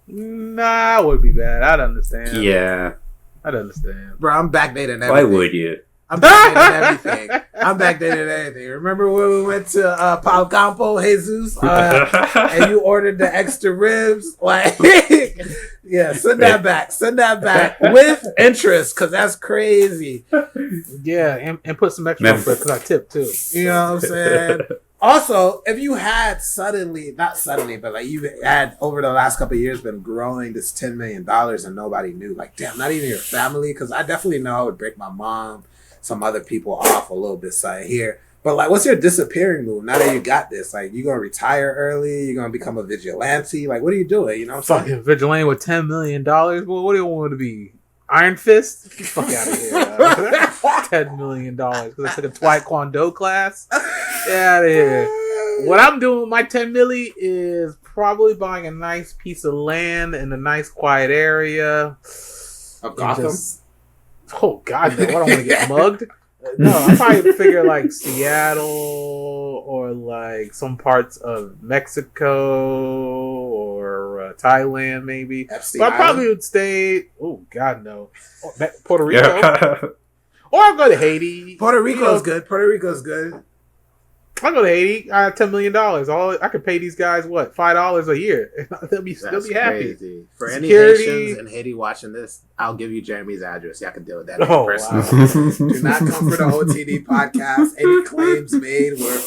Nah, it would be bad. I'd understand. Yeah. I'd understand. Bro, I'm backdating everything. Why would you? I'm backdating everything. I'm backdating everything. Remember when we went to Pal Campo, Jesus, and you ordered the extra ribs? Like, yeah, send that back. Send that back with interest, because that's crazy. Yeah, and put some extra on for it, because I tip too. You know what I'm saying? Also, if you had not suddenly, but like you had over the last couple of years been growing this $10 million and nobody knew, like, damn, not even your family, because I definitely know I would break my mom, some other people off a little bit side here. But like, what's your disappearing move now that you got this? Like, you gonna retire early? You gonna become a vigilante? Like, what are you doing? You know what I'm saying? Fucking vigilante with $10 million? Well, what do you want to be? Iron Fist? Get the fuck out of here. $10 million because I took a Taekwondo class? Get out of here. What I'm doing with my $10 million is probably buying a nice piece of land in a nice quiet area. Of Gotham? Oh, God, no. I don't want to get mugged. No, I probably figure like Seattle or like some parts of Mexico or Thailand, maybe. Epstein But I probably Island? would stay. Oh God, no. Puerto Rico, or I'll go to Haiti. Puerto Rico's good. Puerto Rico's good. I'll go to Haiti. I have $10 million. All I could pay these guys what $5 a year. they'll be happy. Crazy. For Security. any Haitians in Haiti watching this, I'll give you Jeremy's address. Y'all can deal with that. Oh, personally. Do not come for the OTD podcast. Any claims made were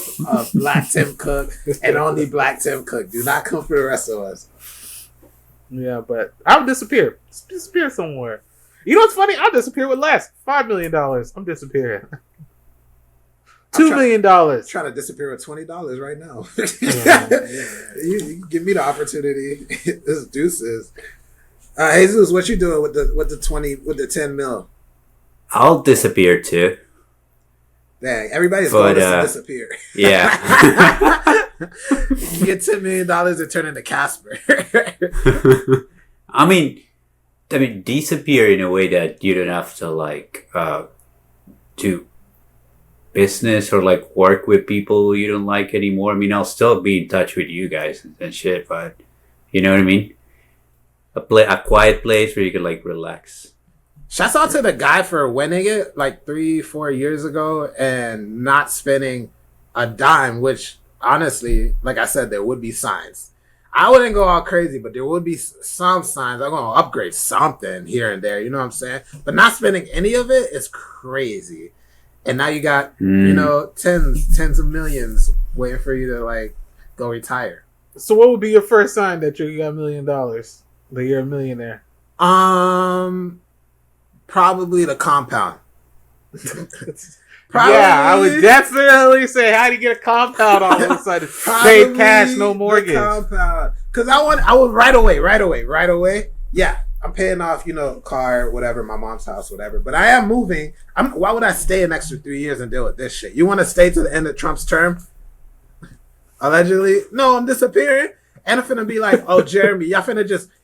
Black Tim Cook and only Black Tim Cook. Do not come for the rest of us. Yeah, but I would disappear. Disappear somewhere. You know what's funny? I'll disappear with less. $5 million. I'm disappearing. $2 million. Trying to disappear with $20 right now. Yeah. You give me the opportunity. This deuces. Jesus, what you doing with the 10 mil? I'll disappear too. Dang, everybody's going to disappear. Yeah. You get $10 million and turn into Casper. I mean, disappear in a way that you don't have to like do business or like work with people you don't like anymore. I mean, I'll still be in touch with you guys and shit, but you know what I mean? A quiet place where you can like relax. Shouts out to the guy for winning it like 3-4 years ago and not spending a dime, which honestly, like I said, there would be signs. I wouldn't go all crazy, but there would be some signs. I'm going to upgrade something here and there, you know what I'm saying? But not spending any of it is crazy. And now you got, you know, tens of millions waiting for you to like go retire. So what would be your first sign that you got $1 million? That you're a millionaire? Probably the compound. Yeah, I would definitely say, how do you get a compound all of a sudden? Pay cash, no mortgage. Compound. Because I would right away. Yeah, I'm paying off, you know, car, whatever, my mom's house, whatever. But I am moving. Why would I stay an extra 3 years and deal with this shit? You want to stay to the end of Trump's term? Allegedly? No, I'm disappearing. And I'm finna be like, oh, Jeremy, y'all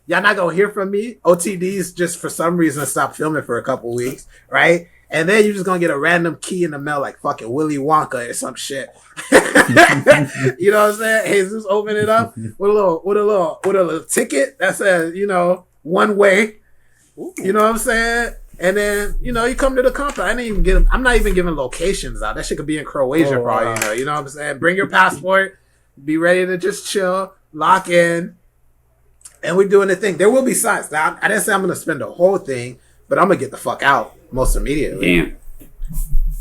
not gonna hear from me? OTD's just for some reason stopped filming for a couple weeks, right? And then you're just gonna get a random key in the mail like fucking Willy Wonka or some shit. You know what I'm saying? Jesus open it up with a little ticket that says, you know, one way. Ooh. You know what I'm saying? And then, you know, you come to the compound. I'm not even giving locations out. That shit could be in Croatia for all you know. You know what I'm saying? Bring your passport, be ready to just chill, lock in, and we're doing the thing. There will be signs. Now, I didn't say I'm gonna spend the whole thing, but I'm gonna get the fuck out most immediately. Damn.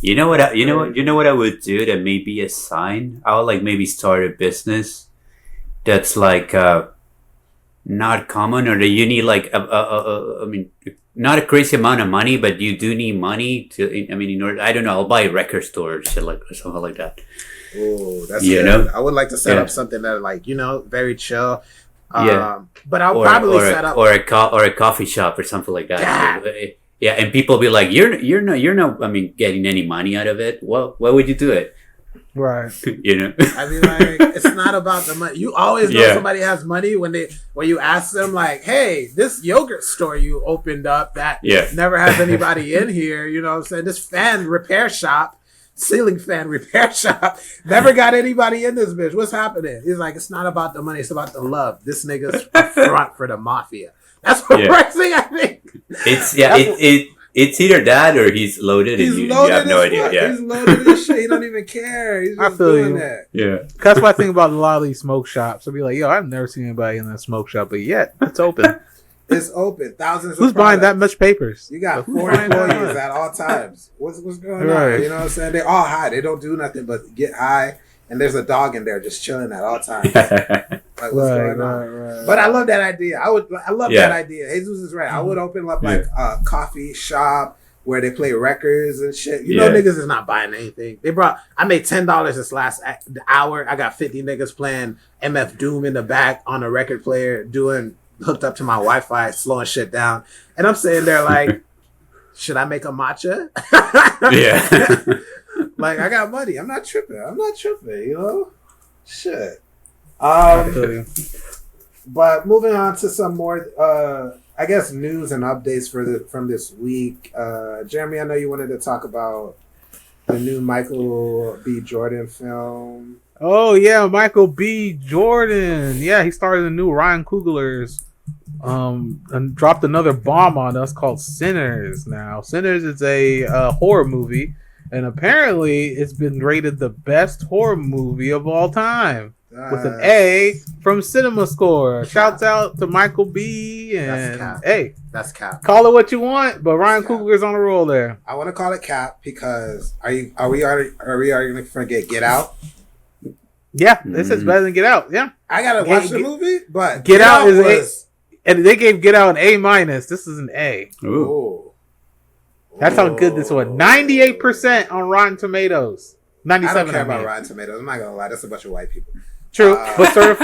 You know what I would do that may be a sign? I would like maybe start a business that's like not common, or that you need like I mean, not a crazy amount of money, but you do need money to. I mean, in order, I don't know, I'll buy a record store or shit like or something like that. Ooh, that's You good. know? I would like to set Yeah. up something that, like, very chill. Yeah. But I'll probably set up or a coffee shop or something like that. Yeah, and people be like, you're not. I mean, getting any money out of it. Well, why would you do it? Right. You know. I mean, like, it's not about the money. You always know somebody has money when you ask them, like, hey, this yogurt store you opened up that never has anybody in here, you know what I'm saying? This ceiling fan repair shop, never got anybody in this bitch. What's happening? He's like, it's not about the money, it's about the love. This nigga's a front for the mafia. That's what first thing I think. It's either that or he's loaded and you have no idea. Yeah. He's loaded as shit. He don't even care. He's just doing that. Yeah. That's what I think about a lot of these smoke shops. I'll be like, yo, I've never seen anybody in that smoke shop, but yet it's open. It's open. Thousands Who's of buying products. that much papers? You got 4 employees at all times. What's going on? You know what I'm saying? They all high. They don't do nothing but get high. And there's a dog in there just chilling at all times. Like, what's going on? Right. But I love that idea. I love that idea. Jesus is right. I would open up like a coffee shop where they play records and shit. You know, niggas is not buying anything. I made $10 this last hour. I got 50 niggas playing MF Doom in the back on a record player, hooked up to my Wi-Fi, slowing shit down. And I'm sitting there like, should I make a matcha? Yeah. Like, I got money. I'm not tripping, you know? Shit. But moving on to some more, I guess, news and updates from this week. Jeremy, I know you wanted to talk about the new Michael B. Jordan film. Oh, yeah, Michael B. Jordan. Yeah, he started a new Ryan Coogler's and dropped another bomb on us called Sinners. Now, Sinners is a horror movie, and apparently it's been rated the best horror movie of all time with an A from Cinema Score. Shouts out to Michael B. And that's cap. Call it what you want, but Ryan Coogler's on a roll there. I want to call it cap because are we going to forget Get Out? Yeah, this is better than Get Out. Yeah, I gotta watch the movie, but Get Out is and they gave Get Out an A-. This is an A. Ooh. That's how good this was. 98% on Rotten Tomatoes. 97%. I don't care about Rotten Tomatoes. I'm not gonna lie. That's a bunch of white people. True, but sort of.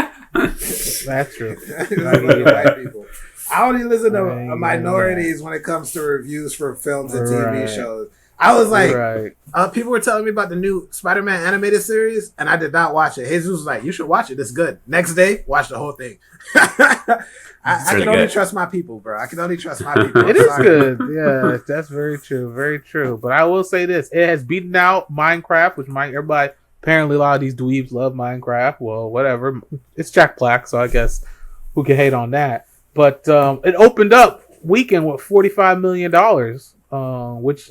That's true. That's a bunch of white people. I only listen to minorities when it comes to reviews for films and TV shows. I was like, people were telling me about the new Spider-Man animated series, and I did not watch it. Jesus was like, you should watch it. It's good. Next day, watch the whole thing. I can only trust my people, bro. I can only trust my people. It is good. Yeah, that's very true. Very true. But I will say this. It has beaten out Minecraft, which everybody, apparently a lot of these dweebs love Minecraft. Well, whatever. It's Jack Black, so I guess who can hate on that? But it opened up weekend with $45 million, which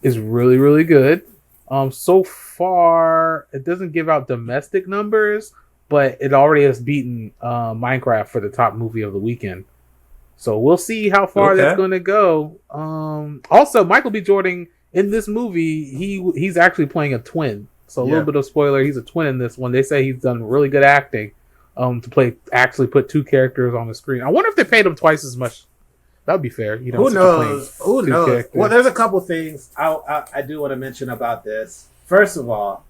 is really, really good. So far, it doesn't give out domestic numbers, but it already has beaten Minecraft for the top movie of the weekend. So we'll see how far that's going to go. Also, Michael B. Jordan in this movie, he's actually playing a twin. So a little bit of spoiler, he's a twin in this one. They say he's done really good acting to put two characters on the screen. I wonder if they paid him twice as much. That would be fair. You know, who knows? Who knows? Characters. Well, there's a couple things I do want to mention about this. First of all,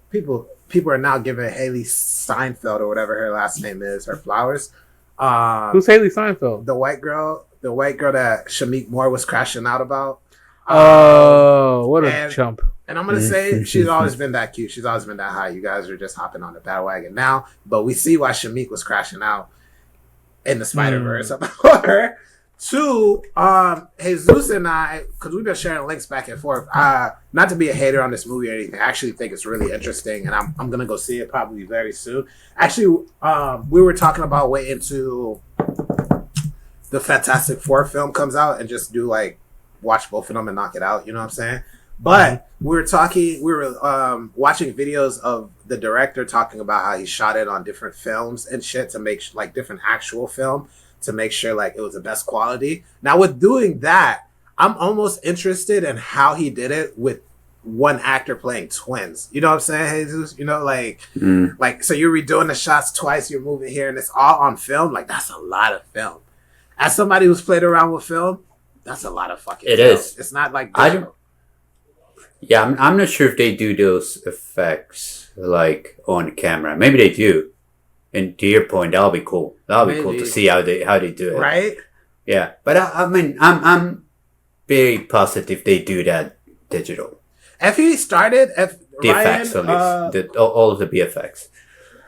people are now giving Haley Steinfeld or whatever her last name is her flowers. Who's Haley Steinfeld? The white girl that Shamik Moore was crashing out about. What a chump! And I'm gonna say she's always been that cute. She's always been that high. You guys are just hopping on the bandwagon now, but we see why Shamik was crashing out in the Spider-Verse about her. Two, Jesus and I, because we've been sharing links back and forth. Not to be a hater on this movie or anything, I actually think it's really interesting, and I'm gonna go see it probably very soon. Actually, we were talking about waiting till the Fantastic Four film comes out and just watch both of them and knock it out. You know what I'm saying? But we were watching videos of the director talking about how he shot it on different films and shit to make different actual film, to make sure it was the best quality. Now with doing that, I'm almost interested in how he did it with one actor playing twins. You know what I'm saying, Jesus? You know, so you're redoing the shots twice, you're moving here, and it's all on film. That's a lot of film. As somebody who's played around with film, that's a lot of fucking film. It is. It's not like digital. Yeah, I'm not sure if they do those effects like on camera. Maybe they do. And to your point, that'll be cool. That'll be cool to Maybe. see how they do it. Right? Yeah, but I mean, I'm very positive they do that digital. If he started, if The Ryan, effects, at least. All of the VFX.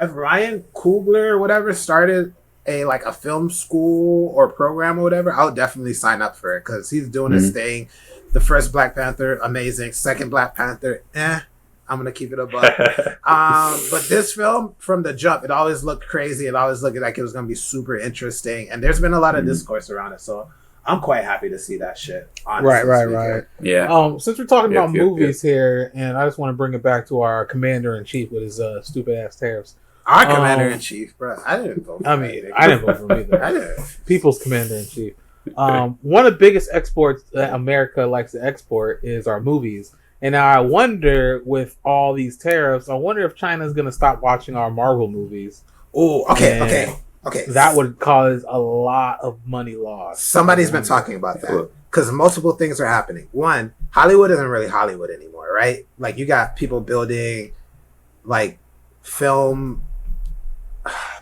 if Ryan Coogler or whatever started a film school or program or whatever, I would definitely sign up for it because he's doing his thing. The first Black Panther, amazing. Second Black Panther, I'm gonna keep it a buck. But this film, from the jump, it always looked crazy. It always looked like it was gonna be super interesting, and there's been a lot of discourse around it. So I'm quite happy to see that shit. Honestly Right. Yeah. Since we're talking about Yep. movies here, and I just want to bring it back to our commander in chief with his stupid ass tariffs. Our commander in chief, bro. I didn't vote. For I mean, I didn't vote for him either. I didn't. People's commander in chief. One of the biggest exports that America likes to export is our movies. And now I wonder, with all these tariffs, I wonder if China's going to stop watching our Marvel movies. Oh, okay. That would cause a lot of money lost. Somebody's been talking about that because multiple things are happening. One, Hollywood isn't really Hollywood anymore, right? Like you got people building like film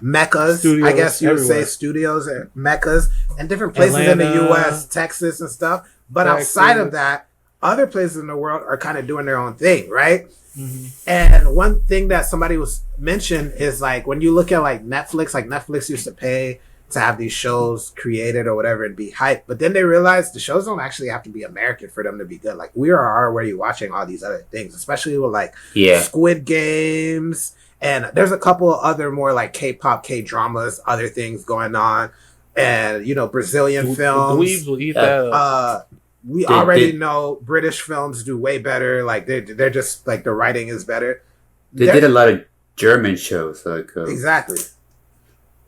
meccas, Studios I guess you would everywhere. say studios and meccas and different places in the Atlanta, U.S., Texas and stuff. But Texas. outside of that, other places in the world are kind of doing their own thing, right? Mm-hmm. And one thing that somebody was mentioned is like when you look at like Netflix used to pay to have these shows created or whatever and be hyped, but then they realized the shows don't actually have to be American for them to be good. Like we are already watching all these other things, especially with like Squid Games, and there's a couple of other more like K-pop, K-dramas, other things going on, and Brazilian films. The dweebs will eat that up. We already know British films do way better. Like they're just like the writing is better. They did a lot of German shows, like Exactly.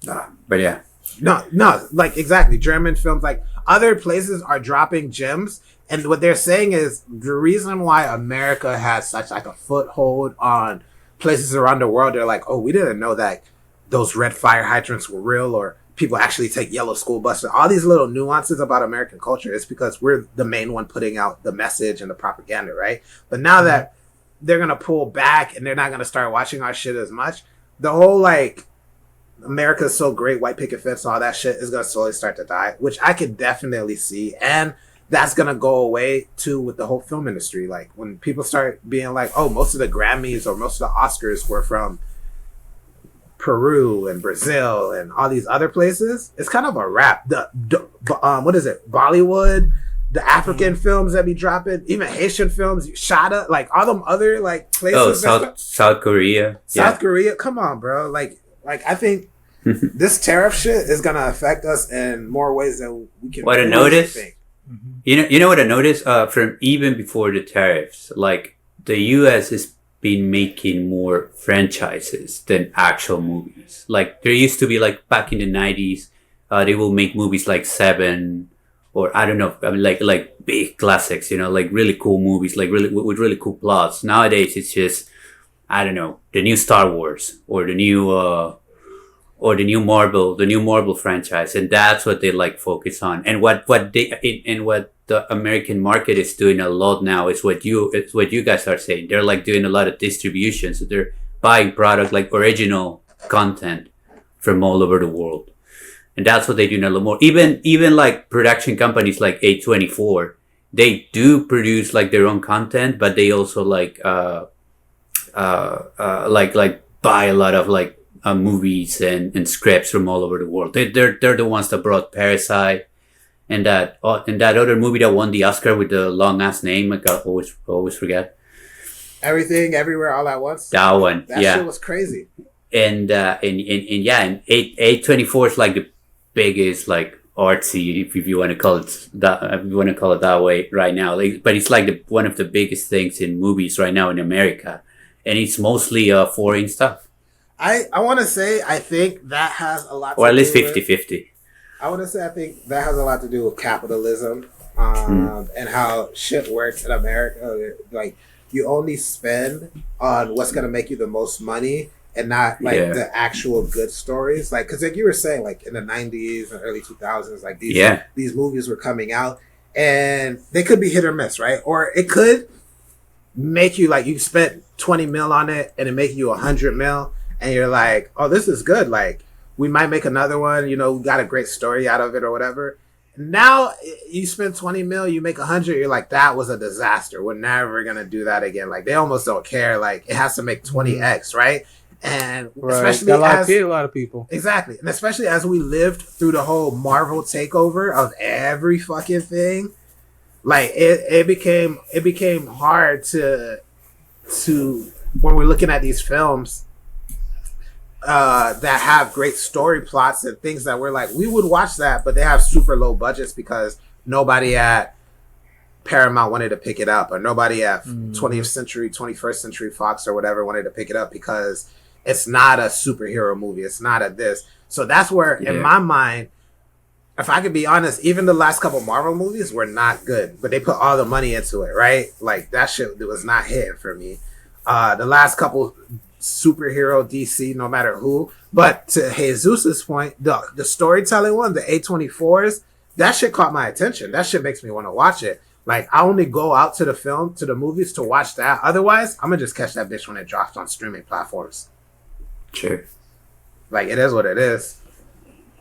but yeah, No, like exactly. German films, like other places are dropping gems, and what they're saying is the reason why America has such like a foothold on places around the world. They're like, oh, we didn't know that those red fire hydrants were real, or people actually take yellow school buses. All these little nuances about American culture is because we're the main one putting out the message and the propaganda, right? But now that they're gonna pull back and they're not gonna start watching our shit as much, the whole like America's so great, white picket fence, all that shit is gonna slowly start to die, which I could definitely see, and that's gonna go away too with the whole film industry. Like when people start being like, oh, most of the Grammys or most of the Oscars were from Peru and Brazil and all these other places, it's kind of a wrap. What is it? Bollywood, the African films that be dropping, even Haitian films, Shada, like all them other like places. South Korea. South Korea, come on, bro. Like I think this tariff shit is gonna affect us in more ways than we can. What I noticed, you know what I noticed from even before the tariffs, like the U.S. has been making more franchises than actual movies. Like there used to be like back in the 90s, they will make movies like Seven, or I don't know, I mean like big classics, like really cool movies, like really with really cool plots. Nowadays it's just, I don't know, the new Star Wars or the new Marvel franchise, and that's what they like focus on. And what the American market is doing a lot now is what you guys are saying. They're like doing a lot of distribution, so they're buying product like original content from all over the world, and that's what they do a lot more. Even like production companies like A24, they do produce like their own content, but they also like buy a lot of like movies and scripts from all over the world. They're the ones that brought Parasite and that other movie that won the Oscar with the long ass name. I always forget. Everything, Everywhere, All at Once. That one, That shit was crazy. And A24 is like the biggest like artsy, if you want to call it that way right now. Like, but it's like one of the biggest things in movies right now in America, and it's mostly foreign stuff. I want to say I think that has a lot to do or at least with 50-50. I want to say I think that has a lot to do with capitalism and how shit works in America. Like you only spend on what's going to make you the most money and not like the actual good stories. Like, cause like you were saying, like in the 90s and early 2000s, like these movies were coming out and they could be hit or miss, right? Or it could make you like you spent 20 mil on it and it make you 100 mil and you're like, oh, this is good. Like we might make another one. You know, we got a great story out of it or whatever. Now you spend 20 mil, you make 100. You're like, that was a disaster. We're never gonna do that again. Like they almost don't care. Like it has to make 20x, right? And especially a lot of people. Exactly. And especially as we lived through the whole Marvel takeover of every fucking thing, like it became hard to when we're looking at these films that have great story plots and things that we're like, we would watch that, but they have super low budgets because nobody at Paramount wanted to pick it up, or nobody at 20th century, 21st century Fox or whatever wanted to pick it up because it's not a superhero movie. It's not a this. So that's where, in my mind, if I could be honest, even the last couple Marvel movies were not good, but they put all the money into it, right? Like that shit was not hitting for me. The last couple superhero DC, no matter who, but to Jesus's point, the storytelling one, the A24s, that shit caught my attention. That shit makes me want to watch it. Like I only go out to the movies to watch that. Otherwise, I'm gonna just catch that bitch when it drops on streaming platforms. Sure. Like it is what it is.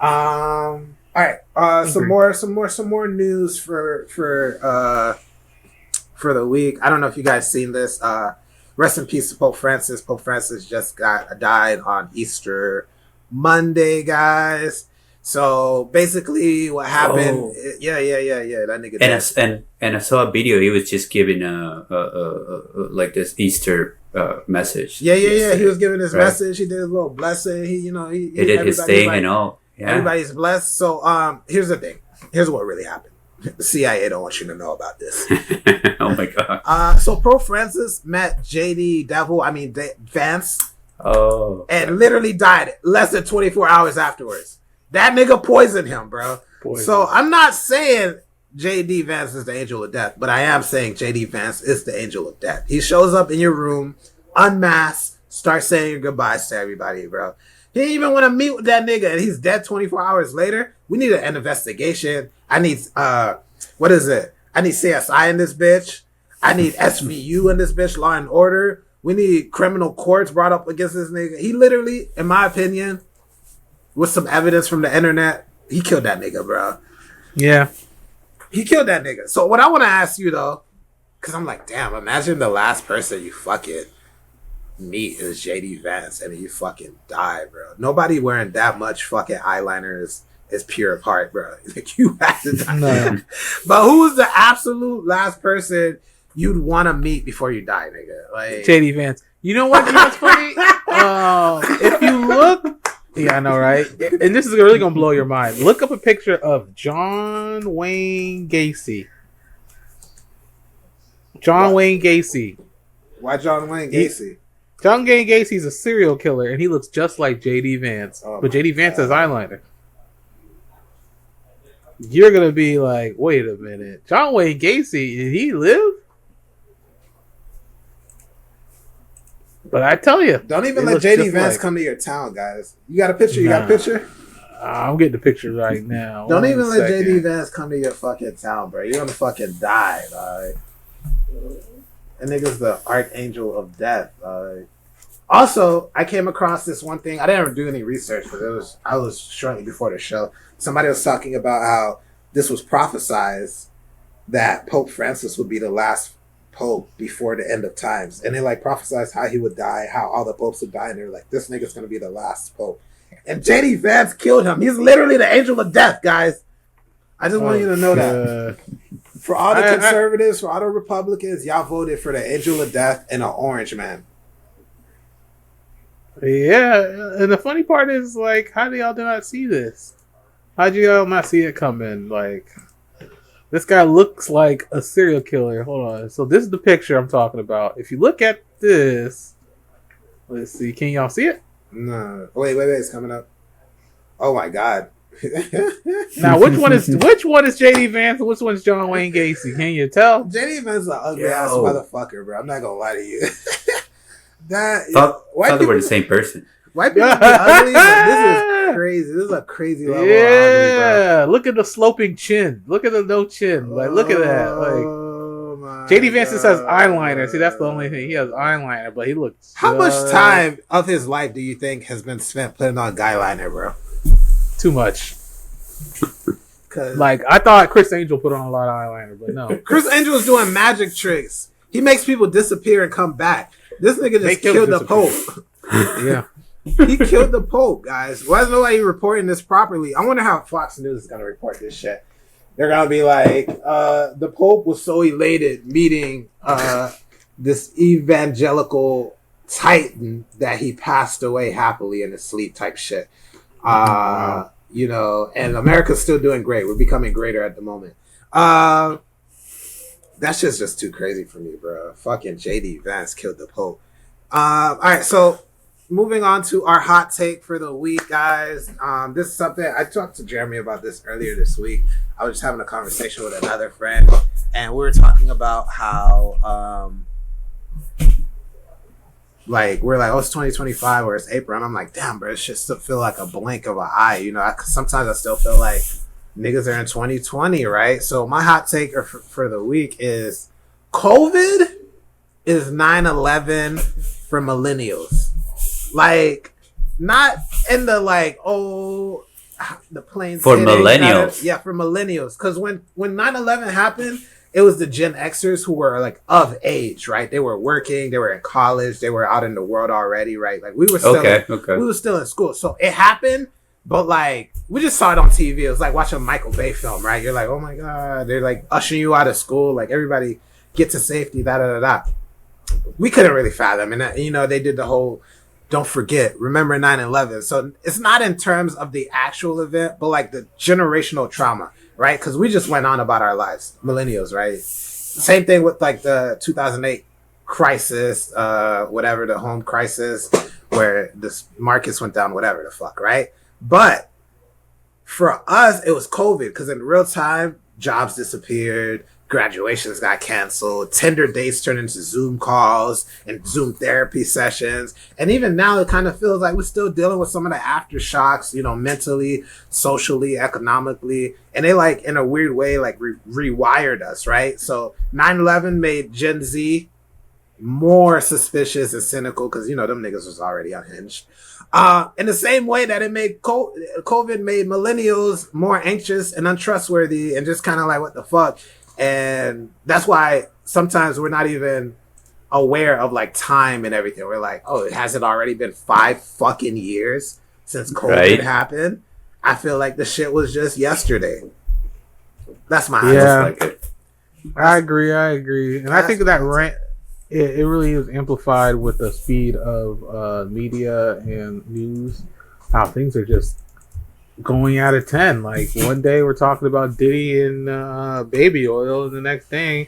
All right. Some more news for the week. I don't know if you guys seen this. Rest in peace to Pope Francis. Pope Francis just died on Easter Monday, guys. So basically, what happened? Yeah. That nigga. And I saw a video. He was just giving like this Easter message. Yeah. He was giving his message. He did his little blessing. He did his thing and all. Yeah. Everybody's blessed. So here's the thing. Here's what really happened. The CIA don't want you to know about this. Oh my god. So Pope Francis met JD Vance. Oh. And literally died less than 24 hours afterwards. That nigga poisoned him, bro. So I'm not saying JD Vance is the angel of death, but I am saying JD Vance is the angel of death. He shows up in your room, unmasked, starts saying your goodbyes to everybody, bro. He didn't even want to meet with that nigga, and he's dead 24 hours later. We need an investigation. I need, what is it? I need CSI in this bitch. I need SVU in this bitch, Law and Order. We need criminal courts brought up against this nigga. He literally, in my opinion, with some evidence from the internet, he killed that nigga, bro. Yeah. He killed that nigga. So what I want to ask you, though, because I'm like, damn, imagine the last person you fucking meet is JD Vance and you fucking die, bro. Nobody wearing that much fucking eyeliner is pure of heart, bro. Like, you have to die. No. But who's the absolute last person you'd want to meet before you die, nigga? Like JD Vance. You know what? That's funny. If you look, yeah, I know, right? And this is really gonna blow your mind. Look up a picture of John Wayne Gacy. Wayne Gacy. Why John Wayne Gacy? John Wayne Gacy's a serial killer, and he looks just like JD Vance. But JD Vance has eyeliner. You're gonna be like, wait a minute, John Wayne Gacy, did he live? But I tell you, don't even let JD Vance come to your town, guys. You got a picture? You got a picture? I'm getting the picture right now. Don't even let JD Vance come to your fucking town, bro. You're gonna fucking die, dog. That nigga's the archangel of death. Also, I came across this one thing. I didn't do any research, but I was shortly before the show. Somebody was talking about how this was prophesized that Pope Francis would be the last pope before the end of times, and they like prophesized how he would die, how all the popes would die, and they're like, this nigga's gonna be the last pope. And JD Vance killed him. He's literally the angel of death, guys. I just want you to know that. For all the conservatives, for all the Republicans, y'all voted for the angel of death and an orange man. Yeah, and the funny part is, like, how do y'all not see this? How do y'all not see it coming? Like, this guy looks like a serial killer. Hold on. So this is the picture I'm talking about. If you look at this, let's see. Can y'all see it? No. Wait. It's coming up. Oh my God. Now, which one is JD Vance and which one is John Wayne Gacy? Can you tell? JD Vance is an ugly ass motherfucker, bro. I'm not gonna lie to you. Thought they were the same person. White people be ugly, but this is crazy. This is a crazy level of ugly, bro. Look at the sloping chin. Look at the no chin. Like, look at that. Like, oh JD Vance just has eyeliner. See, that's the only thing. He has eyeliner, but he looks. How much time of his life do you think has been spent putting on guy liner, bro? Too much. Like, I thought Chris Angel put on a lot of eyeliner, but no. Chris Angel is doing magic tricks. He makes people disappear and come back. This nigga just killed the Pope. Yeah. He killed the Pope, guys. Why is nobody reporting this properly? I wonder how Fox News is going to report this shit. They're going to be like, the Pope was so elated meeting this evangelical titan that he passed away happily in his sleep type shit. You know, and America's still doing great. We're becoming greater at the moment. That shit's just too crazy for me, bro. Fucking JD Vance killed the Pope. All right, so moving on to our hot take for the week, guys. This is something I talked to Jeremy about this earlier this week. I was just having a conversation with another friend, and we were talking about how, like, we're like, oh, it's 2025 or it's April, and I'm like, damn, bro, it should still feel like a blink of an eye. You know, sometimes I still feel like niggas are in 2020, right? So my hot take for the week is COVID is 9/11 for millennials. Like, not in the like, oh, the planes for millennials. Yeah, for millennials. Because when 9/11 happened, it was the Gen Xers who were like of age, right? They were working, they were in college, they were out in the world already, right? Like we were still, we were still in school. So it happened, but like we just saw it on TV. It was like watching a Michael Bay film, right? You're like, oh my god, they're like ushering you out of school, like everybody get to safety, da da da da. We couldn't really fathom, and you know they did the whole. Don't forget, remember 9/11. So it's not in terms of the actual event, but like the generational trauma, right? Because we just went on about our lives, millennials, right? Same thing with like the 2008 crisis, whatever, the home crisis, where the markets went down, whatever the fuck, right? But for us, it was COVID, because in real time, jobs disappeared, graduations got canceled, Tinder dates turned into Zoom calls and Zoom therapy sessions. And even now it kind of feels like we're still dealing with some of the aftershocks, you know, mentally, socially, economically. And they like, in a weird way, like rewired us, right? So 9/11 made Gen Z more suspicious and cynical because, you know, them niggas was already unhinged. In the same way that it made COVID made millennials more anxious and untrustworthy and just kind of like, what the fuck? And that's why sometimes we're not even aware of like time and everything. We're like, oh, has it already been 5 fucking years since COVID happened? I feel like the shit was just yesterday. That's my I agree. And I think that rant, it really is amplified with the speed of media and news. How things are just going out of 10. Like one day we're talking about Diddy and baby oil, and the next thing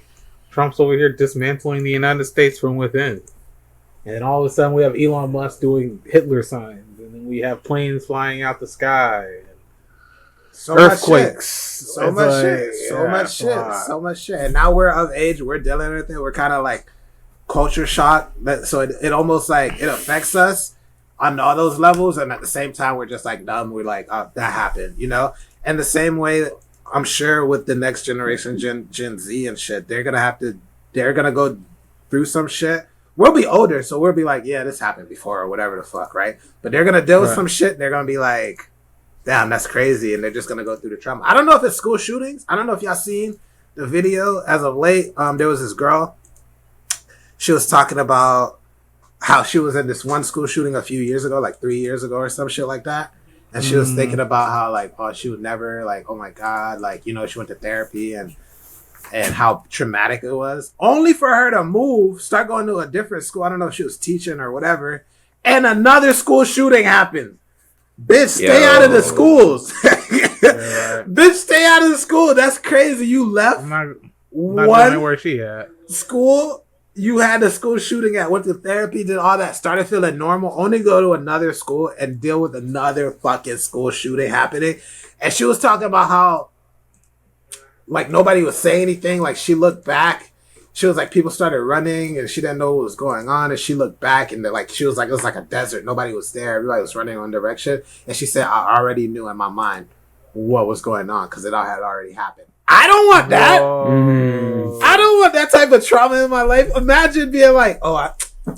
Trump's over here dismantling the United States from within. And then all of a sudden we have Elon Musk doing Hitler signs, and then we have planes flying out the sky, and earthquakes, so much shit. And now we're of age, we're dealing with it. We're kind of like culture shock, so it almost like it affects us on all those levels, and at the same time we're just like dumb. We're like, oh, that happened, you know. And the same way, I'm sure with the next generation, Gen Z and shit, they're gonna go through some shit. We'll be older, so we'll be like, yeah, this happened before or whatever the fuck, right? But they're gonna deal with some shit. They're gonna be like, damn, that's crazy, and they're just gonna go through the trauma. I don't know if it's school shootings. I don't know if y'all seen the video as of late. There was this girl. She was talking about how she was in this one school shooting a few years ago, like 3 years ago or some shit like that. And she was thinking about how like, oh, she would never, like, oh my God, like, you know, she went to therapy and how traumatic it was. Only for her to move, start going to a different school. I don't know if she was teaching or whatever. And another school shooting happened. Bitch, stay out of the schools. Bitch, stay out of the school. That's crazy. You left I'm not knowing where she at. School. You had a school shooting at, went to therapy, did all that, started feeling normal, only go to another school and deal with another fucking school shooting happening. And she was talking about how, like, nobody was saying anything. Like, she looked back. She was like, people started running and she didn't know what was going on. And she looked back and like, she was like, it was like a desert. Nobody was there. Everybody was running in one direction. And she said, I already knew in my mind what was going on because it all had already happened. I don't want that. Whoa. I don't want that type of trauma in my life. Imagine being like,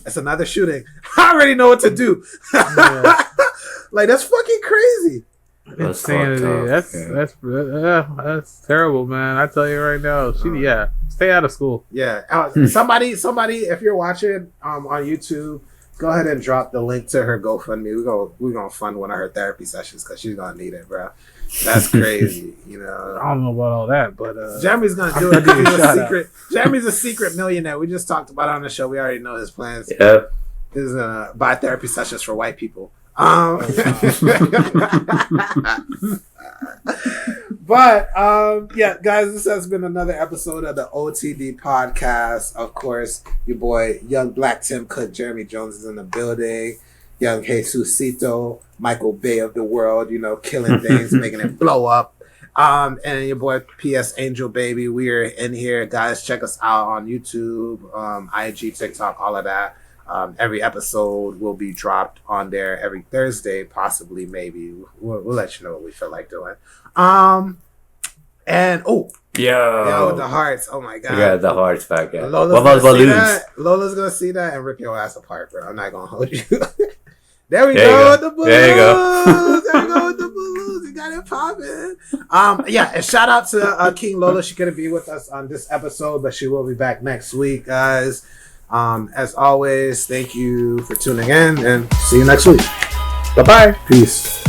it's another shooting. I already know what to do. Yeah. Like, that's fucking crazy. Insanity. That's terrible, man. I tell you right now. Stay out of school. Yeah. Somebody, if you're watching on YouTube, go ahead and drop the link to her GoFundMe. We're gonna fund one of her therapy sessions because she's gonna need it, bro. That's crazy, you know. I don't know about all that, but Jeremy's gonna do it. He's a secret. Jeremy's a secret millionaire. We just talked about it on the show. We already know his plans. Yep. He's gonna buy therapy sessions for white people. But yeah, guys, this has been another episode of the OTD podcast. Of course, your boy Young Black Tim Cook, Jeremy Jones is in the building. Young Jesusito, Michael Bay of the world, you know, killing things, making it blow up. And your boy PS Angel Baby. We are in here, guys. Check us out on YouTube, IG, TikTok, all of that. Every episode will be dropped on there every Thursday, possibly, maybe. We'll let you know what we feel like doing. And yo, with the hearts. Oh my god, we got the hearts back. Yeah. Lola's what about balloons? Lola's gonna see that and rip your ass apart, bro. I'm not gonna hold you. There we go with the balloons. There you go. There we go with the balloons. You got it popping. Yeah, and shout out to King Lola. She couldn't be with us on this episode, but she will be back next week, guys. As always, thank you for tuning in, and see you next week. Bye-bye. Peace.